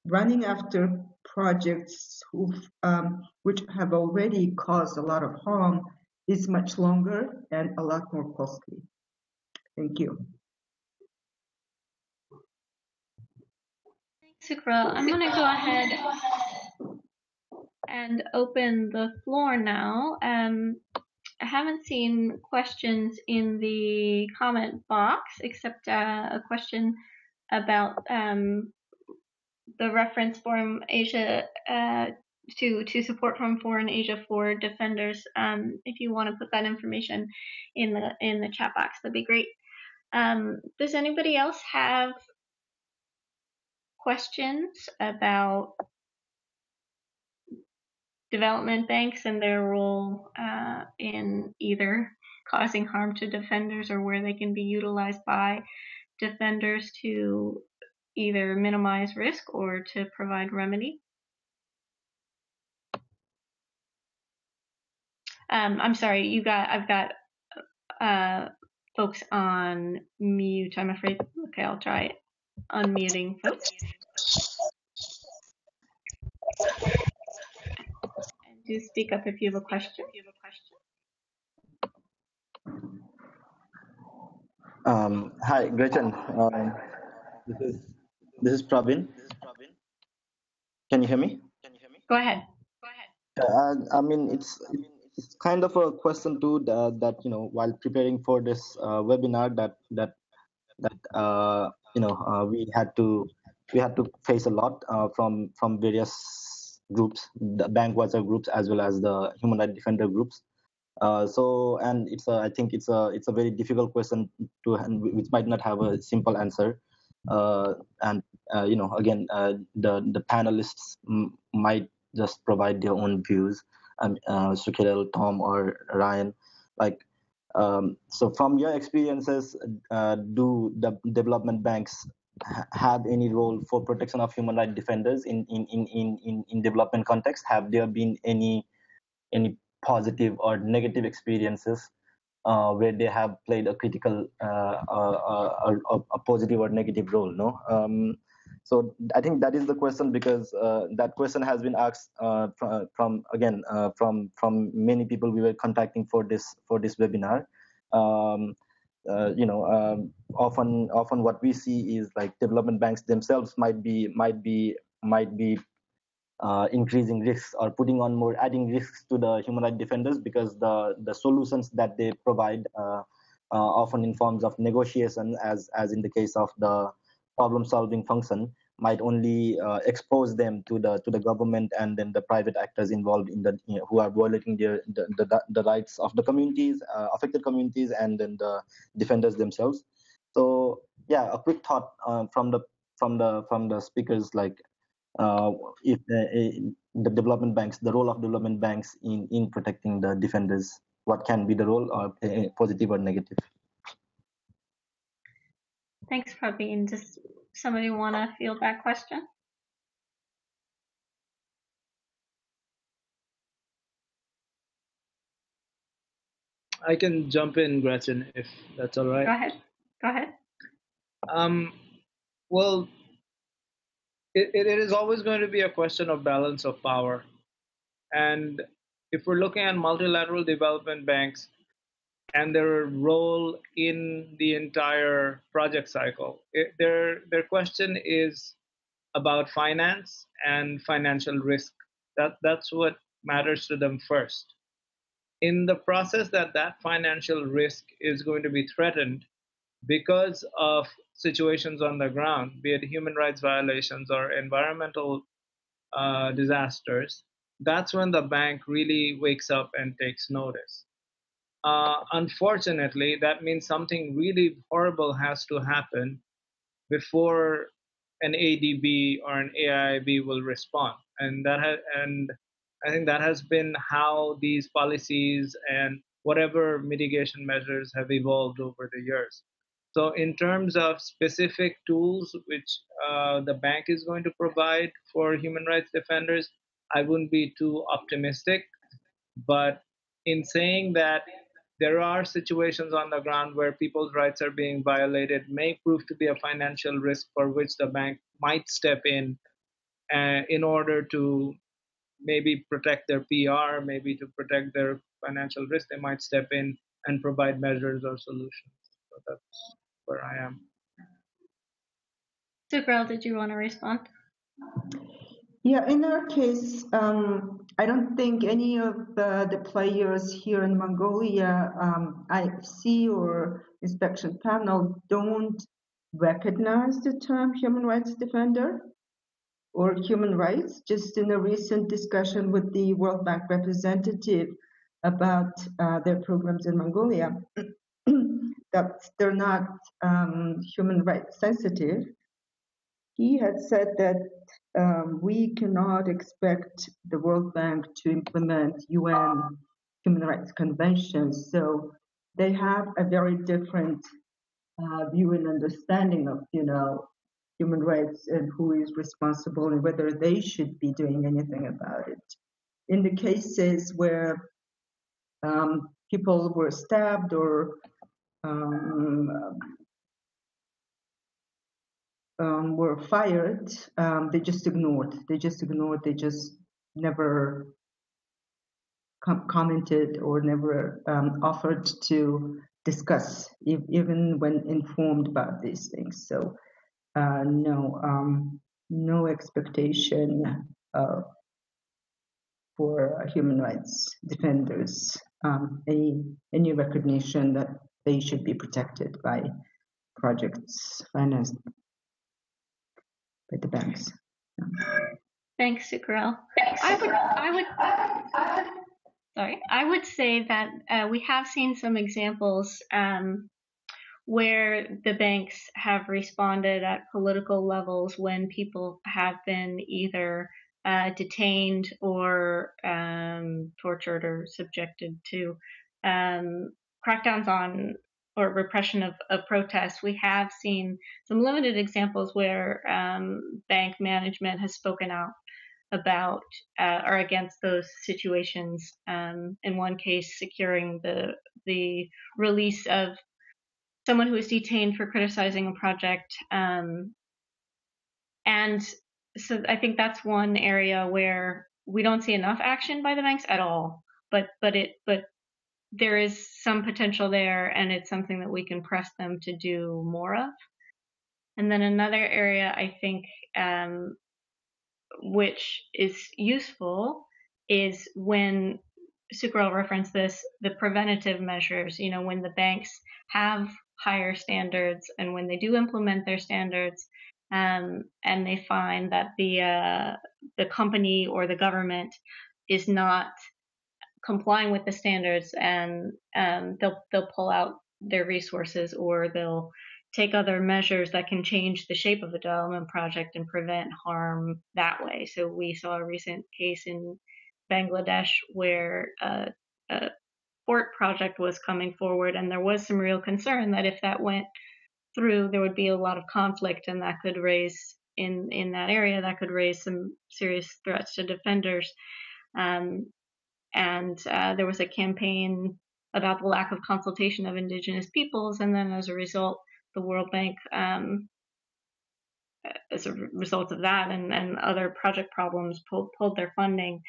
running after projects which have already caused a lot of harm is much longer and a lot more costly. Thank you. Thanks, Sukral. I'm going to go ahead and open the floor now. I haven't seen questions in the comment box except a question about the reference Forum Asia to support from Forum Asia for defenders. If you want to put that information in the chat box, that'd be great. Does anybody else have questions about development banks and their role in either causing harm to defenders or where they can be utilized by defenders to either minimize risk or to provide remedy? I'm sorry, I've got folks on mute, I'm afraid. Okay, I'll try unmuting folks. And do speak up if you have a question. Hi, Gretchen. This is Praveen. Can you hear me? Go ahead. I mean, it's kind of a question too that while preparing for this webinar that we had to face a lot from various groups, the bank watcher groups as well as the human rights defender groups. So and I think it's a very difficult question and which might not have a simple answer. And again, the panelists might just provide their own views. Sukhil, Tom, or Ryan, like. So from your experiences, do the development banks have any role for protection of human rights defenders in development context? Have there been any positive or negative experiences where they have played a critical a positive or negative role? No. So I think that is the question, because that question has been asked from many people we were contacting for this webinar. Often what we see is like development banks themselves might be increasing risks or adding risks to the human rights defenders, because the solutions that they provide often in forms of negotiation, as in the case of the problem solving function, might only expose them to the government and then the private actors involved in who are violating the rights of the communities, affected communities, and then the defenders themselves. So yeah, a quick thought from the speakers, like if the development banks, the role of development banks in protecting the defenders, what can be the role, or positive or negative? Thanks, Praveen. Does somebody want to field that question? I can jump in, Gretchen, if that's all right. Go ahead. Well, it is always going to be a question of balance of power. And if we're looking at multilateral development banks and their role in the entire project cycle, their question is about finance and financial risk. That's what matters to them first. In the process that financial risk is going to be threatened because of situations on the ground, be it human rights violations or environmental disasters, that's when the bank really wakes up and takes notice. Unfortunately, that means something really horrible has to happen before an ADB or an AIIB will respond, and I think that has been how these policies and whatever mitigation measures have evolved over the years. So in terms of specific tools which the bank is going to provide for human rights defenders, I wouldn't be too optimistic. But in saying that there are situations on the ground where people's rights are being violated, may prove to be a financial risk for which the bank might step in order to maybe protect their PR, maybe to protect their financial risk. They might step in and provide measures or solutions. So that's where I am. Sukhil, did you want to respond? Yeah, in our case, I don't think any of the players here in Mongolia, IFC or inspection panel, don't recognize the term human rights defender or human rights. Just in a recent discussion with the World Bank representative about their programs in Mongolia, that they're not human rights sensitive. He had said that we cannot expect the World Bank to implement UN human rights conventions. So they have a very different view and understanding of, human rights and who is responsible and whether they should be doing anything about it. In the cases where people were stabbed or were fired, they just ignored. They just never commented or never offered to discuss, even when informed about these things. So No expectation for human rights defenders, any recognition that they should be protected by projects financed by the banks. Thanks, Sukarel. I would say that we have seen some examples where the banks have responded at political levels when people have been either detained or tortured or subjected to crackdowns on or repression of protests. We have seen some limited examples where bank management has spoken out about or against those situations. In one case, securing the release of someone who was detained for criticizing a project. And so I think that's one area where we don't see enough action by the banks at all. But there is some potential there, and it's something that we can press them to do more of. And then another area I think which is useful is when Sukarel referenced this, the preventative measures, when the banks have higher standards and when they do implement their standards and they find that the company or the government is not complying with the standards, and they'll pull out their resources or they'll take other measures that can change the shape of the development project and prevent harm that way. So we saw a recent case in Bangladesh where a port project was coming forward, and there was some real concern that if that went through, there would be a lot of conflict, and that could raise in that area, that could raise some serious threats to defenders. And there was a campaign about the lack of consultation of indigenous peoples, and then as a result, the World Bank, as a result of that and other project problems, pulled their funding.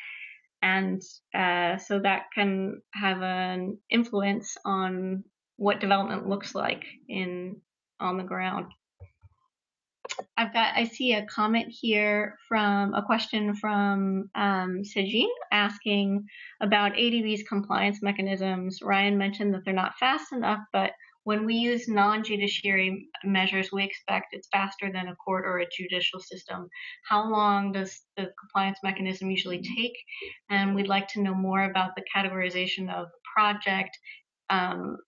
And so that can have an influence on what development looks like on the ground. I see a comment here from a question from Sejin asking about ADB's compliance mechanisms. Ryan mentioned that they're not fast enough, but when we use non-judiciary measures, we expect it's faster than a court or a judicial system. How long does the compliance mechanism usually take? And we'd like to know more about the categorization of project.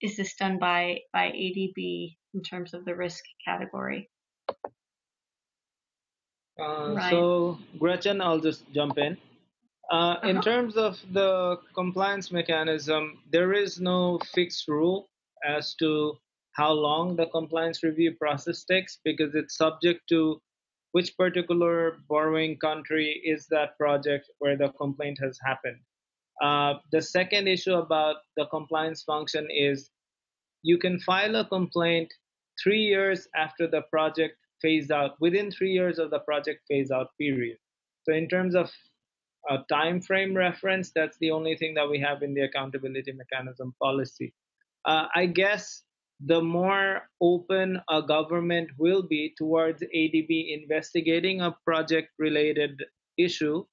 Is this done by ADB in terms of the risk category? So Gretchen, I'll just jump in. In terms of the compliance mechanism, there is no fixed rule as to how long the compliance review process takes, because it's subject to which particular borrowing country is that project where the complaint has happened. The second issue about the compliance function is you can file a complaint 3 years after the project phase out, within 3 years of the project phase out period. So in terms of a time frame reference, that's the only thing that we have in the accountability mechanism policy. I guess the more open a government will be towards ADB investigating a project related issue,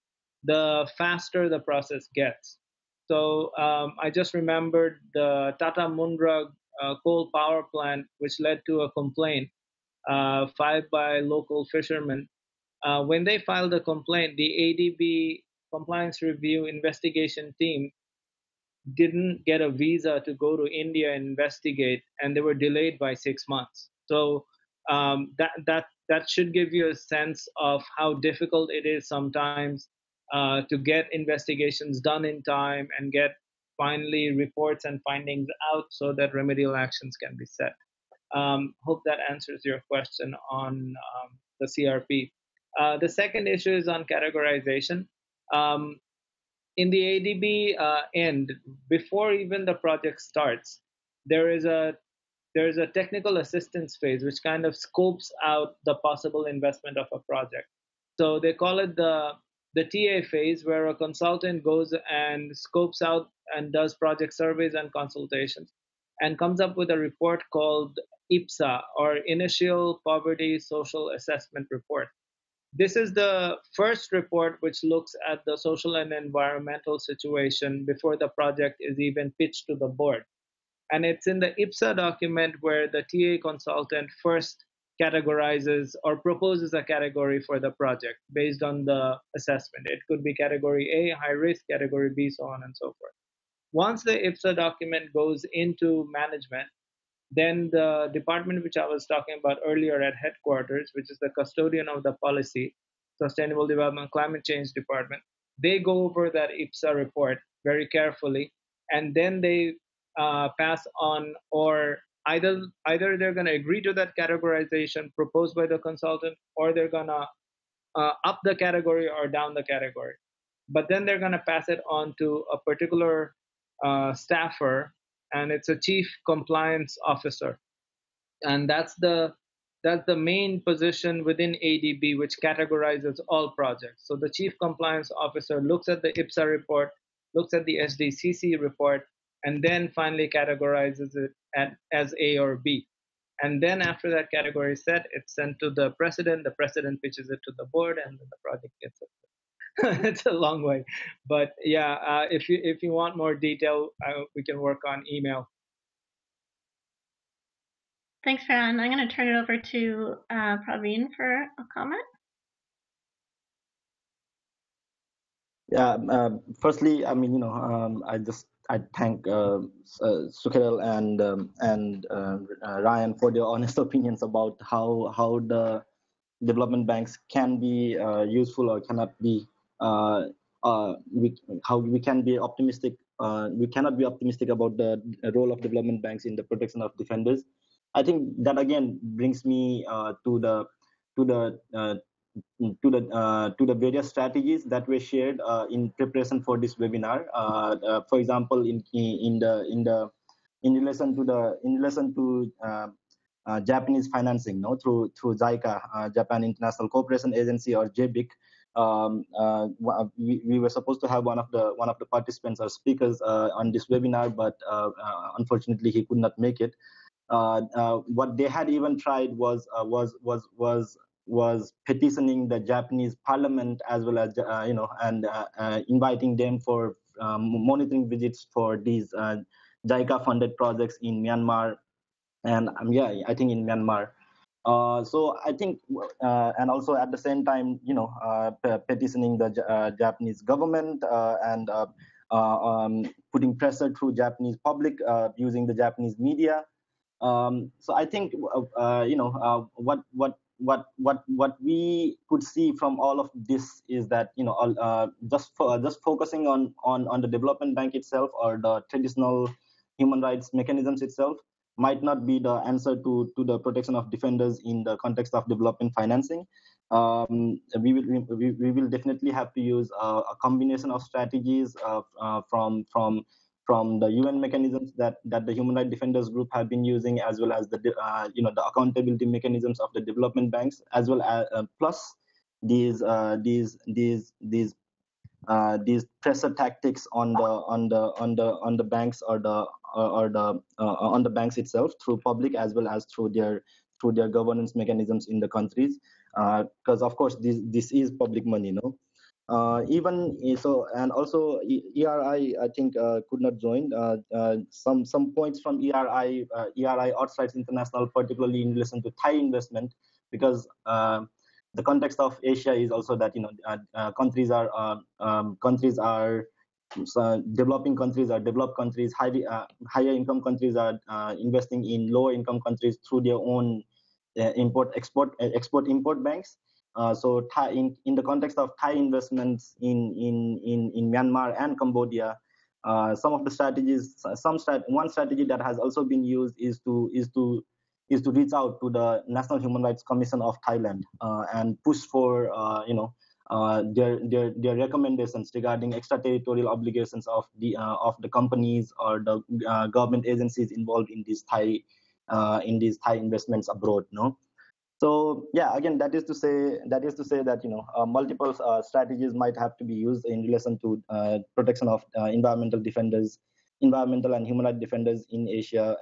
the faster the process gets. So I just remembered the Tata Mundra coal power plant, which led to a complaint filed by local fishermen. When they filed a complaint, the ADB compliance review investigation team didn't get a visa to go to India and investigate, and they were delayed by 6 months. So that should give you a sense of how difficult it is sometimes to get investigations done in time and get finally reports and findings out so that remedial actions can be set. Hope that answers your question on the CRP. The second issue is on categorization. In the ADB end, before even the project starts, there is a technical assistance phase which kind of scopes out the possible investment of a project. So they call it the TA phase, where a consultant goes and scopes out and does project surveys and consultations and comes up with a report called IPSA, or Initial Poverty Social Assessment Report. This is the first report which looks at the social and environmental situation before the project is even pitched to the board. And it's in the IPSA document where the TA consultant first categorizes or proposes a category for the project based on the assessment. It could be category A, high risk, category B, so on and so forth. Once the IPSA document goes into management, then the department which I was talking about earlier at headquarters, which is the custodian of the policy, Sustainable Development Climate Change Department, they go over that IPSA report very carefully, and then they pass on, or either they're going to agree to that categorization proposed by the consultant, or they're going to up the category or down the category. But then they're going to pass it on to a particular staffer, and it's a chief compliance officer, and that's the main position within ADB which categorizes all projects. So the chief compliance officer looks at the IPSA report, looks at the SDCC report, and then finally categorizes it as A or B. And then after that category is set, it's sent to the president pitches it to the board, and then the project gets it. It's a long way, but yeah, if you want more detail, we can work on email. Thanks, Farhan. I'm going to turn it over to Praveen for a comment. Yeah. Firstly, I mean, I thank Sukhel and Ryan for their honest opinions about how the development banks can be useful or cannot be. How we can be optimistic. We cannot be optimistic about the role of development banks in the protection of defenders. I think that again brings me to the various strategies that were shared in preparation for this webinar. For example, in relation to Japanese financing, no, through JICA, Japan International Cooperation Agency, or JBIC. We were supposed to have one of the participants or speakers on this webinar, but unfortunately he could not make it. What they had even tried was petitioning the Japanese parliament, as well as and inviting them for monitoring visits for these JICA funded projects in Myanmar, and I think in Myanmar. So I think, and also at the same time, petitioning the Japanese government and putting pressure through Japanese public using the Japanese media. So I think what we could see from all of this is that just focusing on the development bank itself or the traditional human rights mechanisms itself might not be the answer to the protection of defenders in the context of development financing. We will definitely have to use a combination of strategies from the UN mechanisms that the human rights defenders group have been using, as well as the accountability mechanisms of the development banks, as well as plus these pressure tactics on the banks or on the banks itself through public, as well as through their governance mechanisms in the countries, because of course this is public money, no. Even so, and also ERI I think could not join. Some points from ERI Outsides International, particularly in relation to Thai investment, because the context of Asia is also that countries are developing countries or developed countries, higher income countries are investing in lower income countries through their own export-import banks. So Thai, in the context of Thai investments in Myanmar and Cambodia, some of the strategies, one strategy that has also been used is to reach out to the National Human Rights Commission of Thailand and push for their recommendations regarding extraterritorial obligations of the companies or the government agencies involved in these Thai investments abroad. No. So yeah, again, that is to say that multiple strategies might have to be used in relation to protection of environmental defenders environmental and human rights defenders in Asia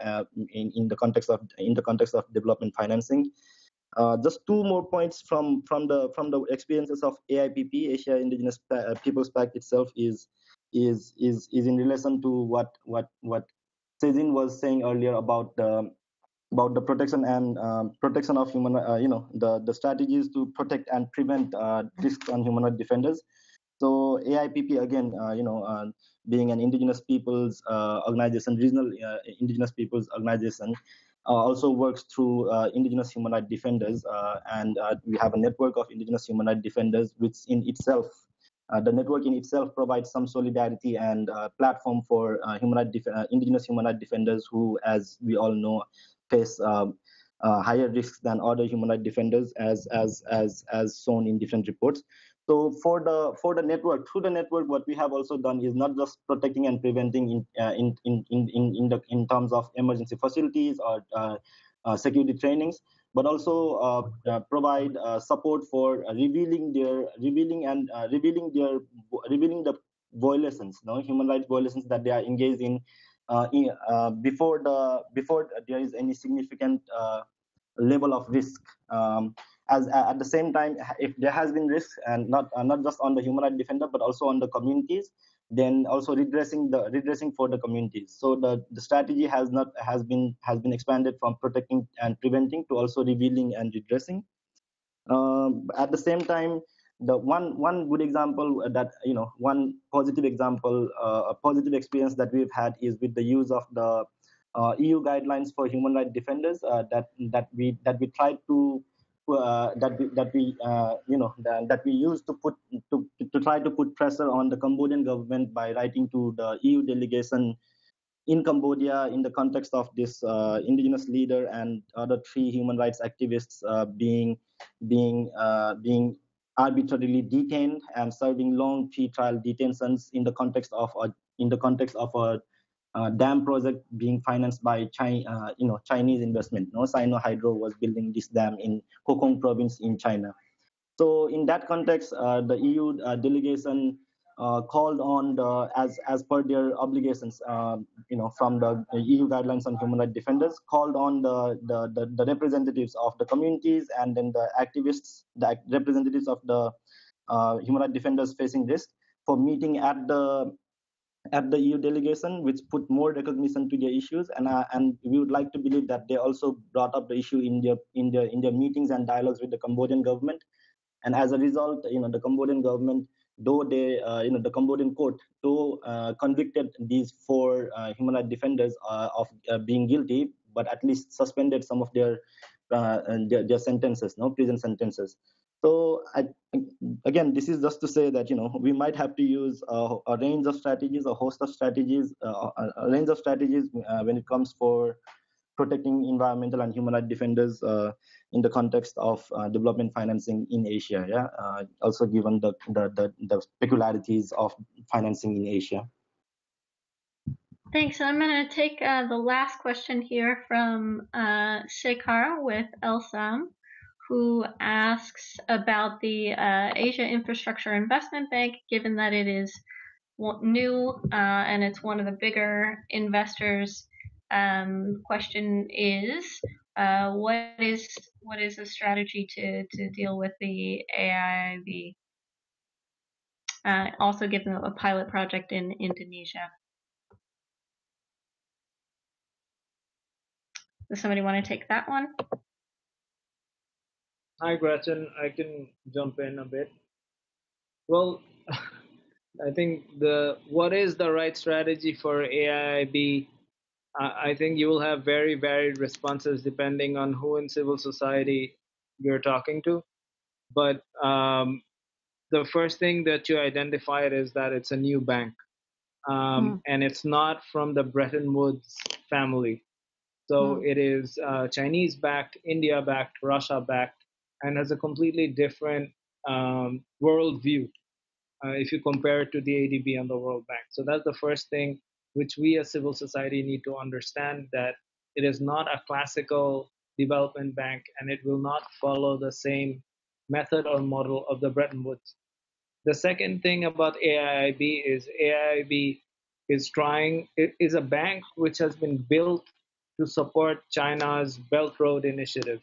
in the context of development financing. Just two more points from the experiences of AIPP, Asia Indigenous Peoples Pact itself, is in relation to what Sejin was saying earlier about the protection and protection of human, the strategies to protect and prevent risks on human rights defenders. So AIPP again, being an indigenous peoples organization, regional indigenous peoples organization, also works through indigenous human rights defenders, and we have a network of indigenous human rights defenders, which in itself, the network in itself provides some solidarity and platform for indigenous human rights defenders who, as we all know, face higher risks than other human rights defenders, as shown in different reports. So for the network, through the network, what we have also done is not just protecting and preventing in terms of emergency facilities or security trainings, but also provide support for revealing the violations, human rights violations that they are engaged in, before there is any significant level of risk. As at the same time, if there has been risk, and not just on the human rights defender but also on the communities, then also redressing for the communities. So the strategy has been expanded from protecting and preventing to also revealing and redressing. At the same time, the one good example that one positive example, a positive experience that we've had is with the use of the EU guidelines for human rights defenders, that we tried to that we used to try to put pressure on the Cambodian government by writing to the EU delegation in Cambodia in the context of this indigenous leader and other 3 human rights activists being arbitrarily detained and serving long pre-trial detentions in the context of a dam project being financed by Chinese investment. Sino Hydro was building this dam in Kokong province in China. So in that context, the EU delegation called on as per their obligations, from the EU guidelines on human rights defenders, called on the representatives of the communities and then the activists, the representatives of the human rights defenders facing risk, for meeting at the EU delegation, which put more recognition to their issues, and we would like to believe that they also brought up the issue in their meetings and dialogues with the Cambodian government. And as a result, the Cambodian government, though the Cambodian court, though convicted these 4 human rights defenders of being guilty, but at least suspended some of their sentences, prison sentences. So again, this is just to say that we might have to use a range of strategies, a host of strategies, a range of strategies when it comes for protecting environmental and human rights defenders in the context of development financing in Asia. Also given the peculiarities of financing in Asia. Thanks. I'm going to take the last question here from Shekhar with LSAM, who asks about the Asia Infrastructure Investment Bank, given that it is new and it's one of the bigger investors. Question is, what is the strategy to deal with the AIIB? Also given a pilot project in Indonesia. Does somebody want to take that one? Hi, Gretchen. I can jump in a bit. Well, I think what is the right strategy for AIIB? I think you will have very varied responses depending on who in civil society you're talking to. But the first thing that you identified is that it's a new bank, and it's not from the Bretton Woods family. So it is Chinese-backed, India-backed, Russia-backed, and has a completely different worldview if you compare it to the ADB and the World Bank. So that's the first thing which we as civil society need to understand, that it is not a classical development bank and it will not follow the same method or model of the Bretton Woods. The second thing about AIIB is AIIB is a bank which has been built to support China's Belt Road Initiative.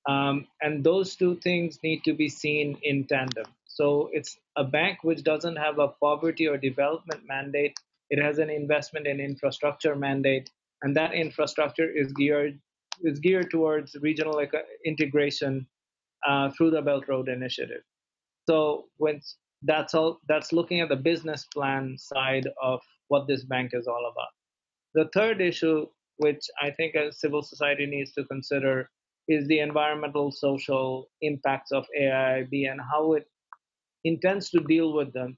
And those two things need to be seen in tandem. So it's a bank which doesn't have a poverty or development mandate. It has an investment in infrastructure mandate, and that infrastructure is geared towards regional integration through the Belt Road Initiative. So when that's looking at the business plan side of what this bank is all about. The third issue, which I think a civil society needs to consider, is the environmental social impacts of AIIB and how it intends to deal with them.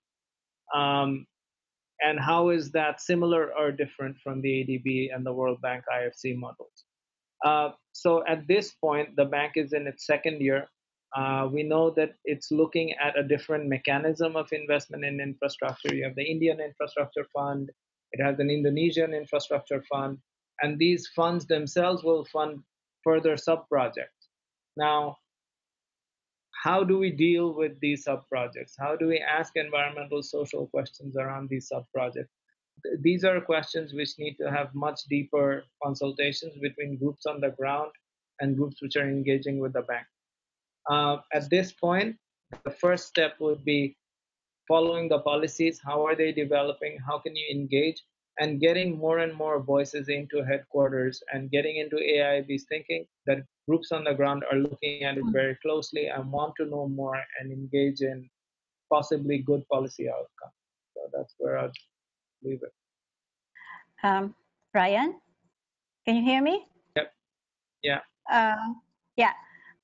And how is that similar or different from the ADB and the World Bank IFC models? So at this point, the bank is in its second year. We know that it's looking at a different mechanism of investment in infrastructure. You have the Indian Infrastructure Fund, it has an Indonesian Infrastructure Fund, and these funds themselves will fund further sub-projects. Now, how do we deal with these sub-projects? How do we ask environmental social questions around these sub-projects? These are questions which need to have much deeper consultations between groups on the ground and groups which are engaging with the bank. At this point, the first step would be following the policies. How are they developing? How can you engage? And getting more and more voices into headquarters and getting into AIIB's thinking that groups on the ground are looking at it very closely and want to know more and engage in possibly good policy outcomes. So that's where I'll leave it. Ryan, can you hear me? Yep. Yeah. Yeah.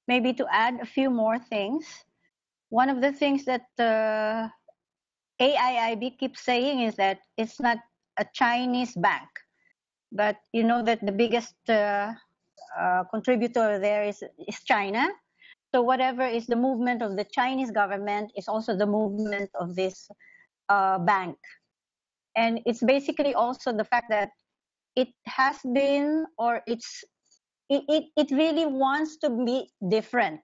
Maybe to add a few more things. One of the things that AIIB keeps saying is that it's not a Chinese bank, but you know that the biggest contributor there is China. So whatever is the movement of the Chinese government is also the movement of this bank. And it's basically also the fact that it has been, or it really wants to be different.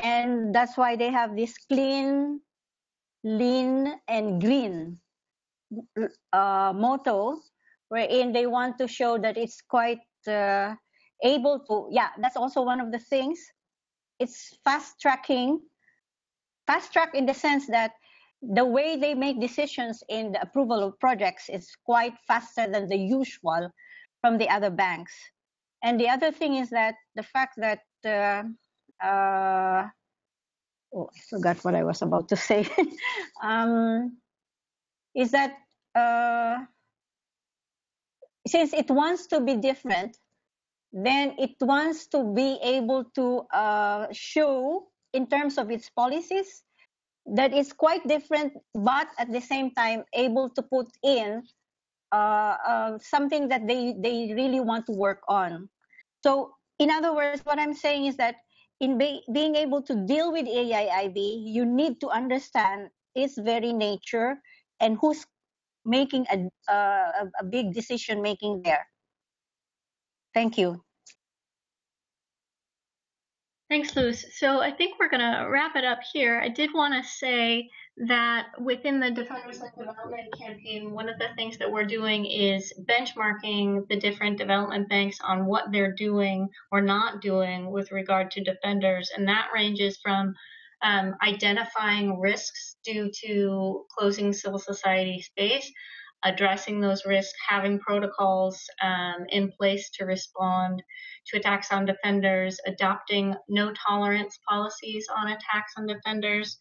And that's why they have this clean, lean, and green motto, wherein they want to show that it's quite able to, that's also one of the things. It's fast track in the sense that the way they make decisions in the approval of projects is quite faster than the usual from the other banks. And the other thing is that the fact that, I forgot what I was about to say, is that since it wants to be different, then it wants to be able to show in terms of its policies that it's quite different, but at the same time able to put in something that they really want to work on. So in other words, what I'm saying is that in being able to deal with AIIB, you need to understand its very nature and who's making a big decision making there. Thank you. Thanks, Luz. So I think we're going to wrap it up here. I did want to say that within the Defenders-Led Development Campaign, one of the things that we're doing is benchmarking the different development banks on what they're doing or not doing with regard to defenders. And that ranges from identifying risks due to closing civil society space, addressing those risks, having protocols in place to respond to attacks on defenders, adopting no tolerance policies on attacks on defenders.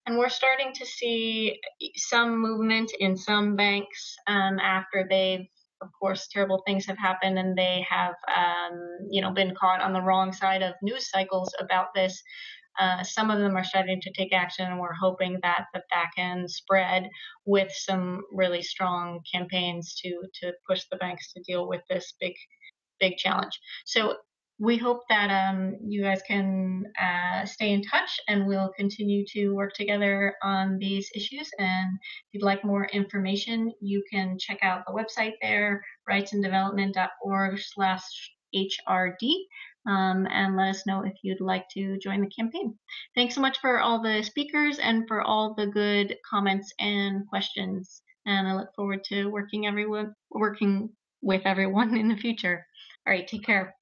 And we're starting to see some movement in some banks after they've, of course, terrible things have happened and they have, been caught on the wrong side of news cycles about this. Some of them are starting to take action, and we're hoping that can spread with some really strong campaigns to push the banks to deal with this big challenge. So we hope that you guys can stay in touch, and we'll continue to work together on these issues. And if you'd like more information, you can check out the website there, rightsanddevelopment.org/HRD, and let us know if you'd like to join the campaign. Thanks so much for all the speakers and for all the good comments and questions. and I look forward to working with everyone in the future. All right, take care.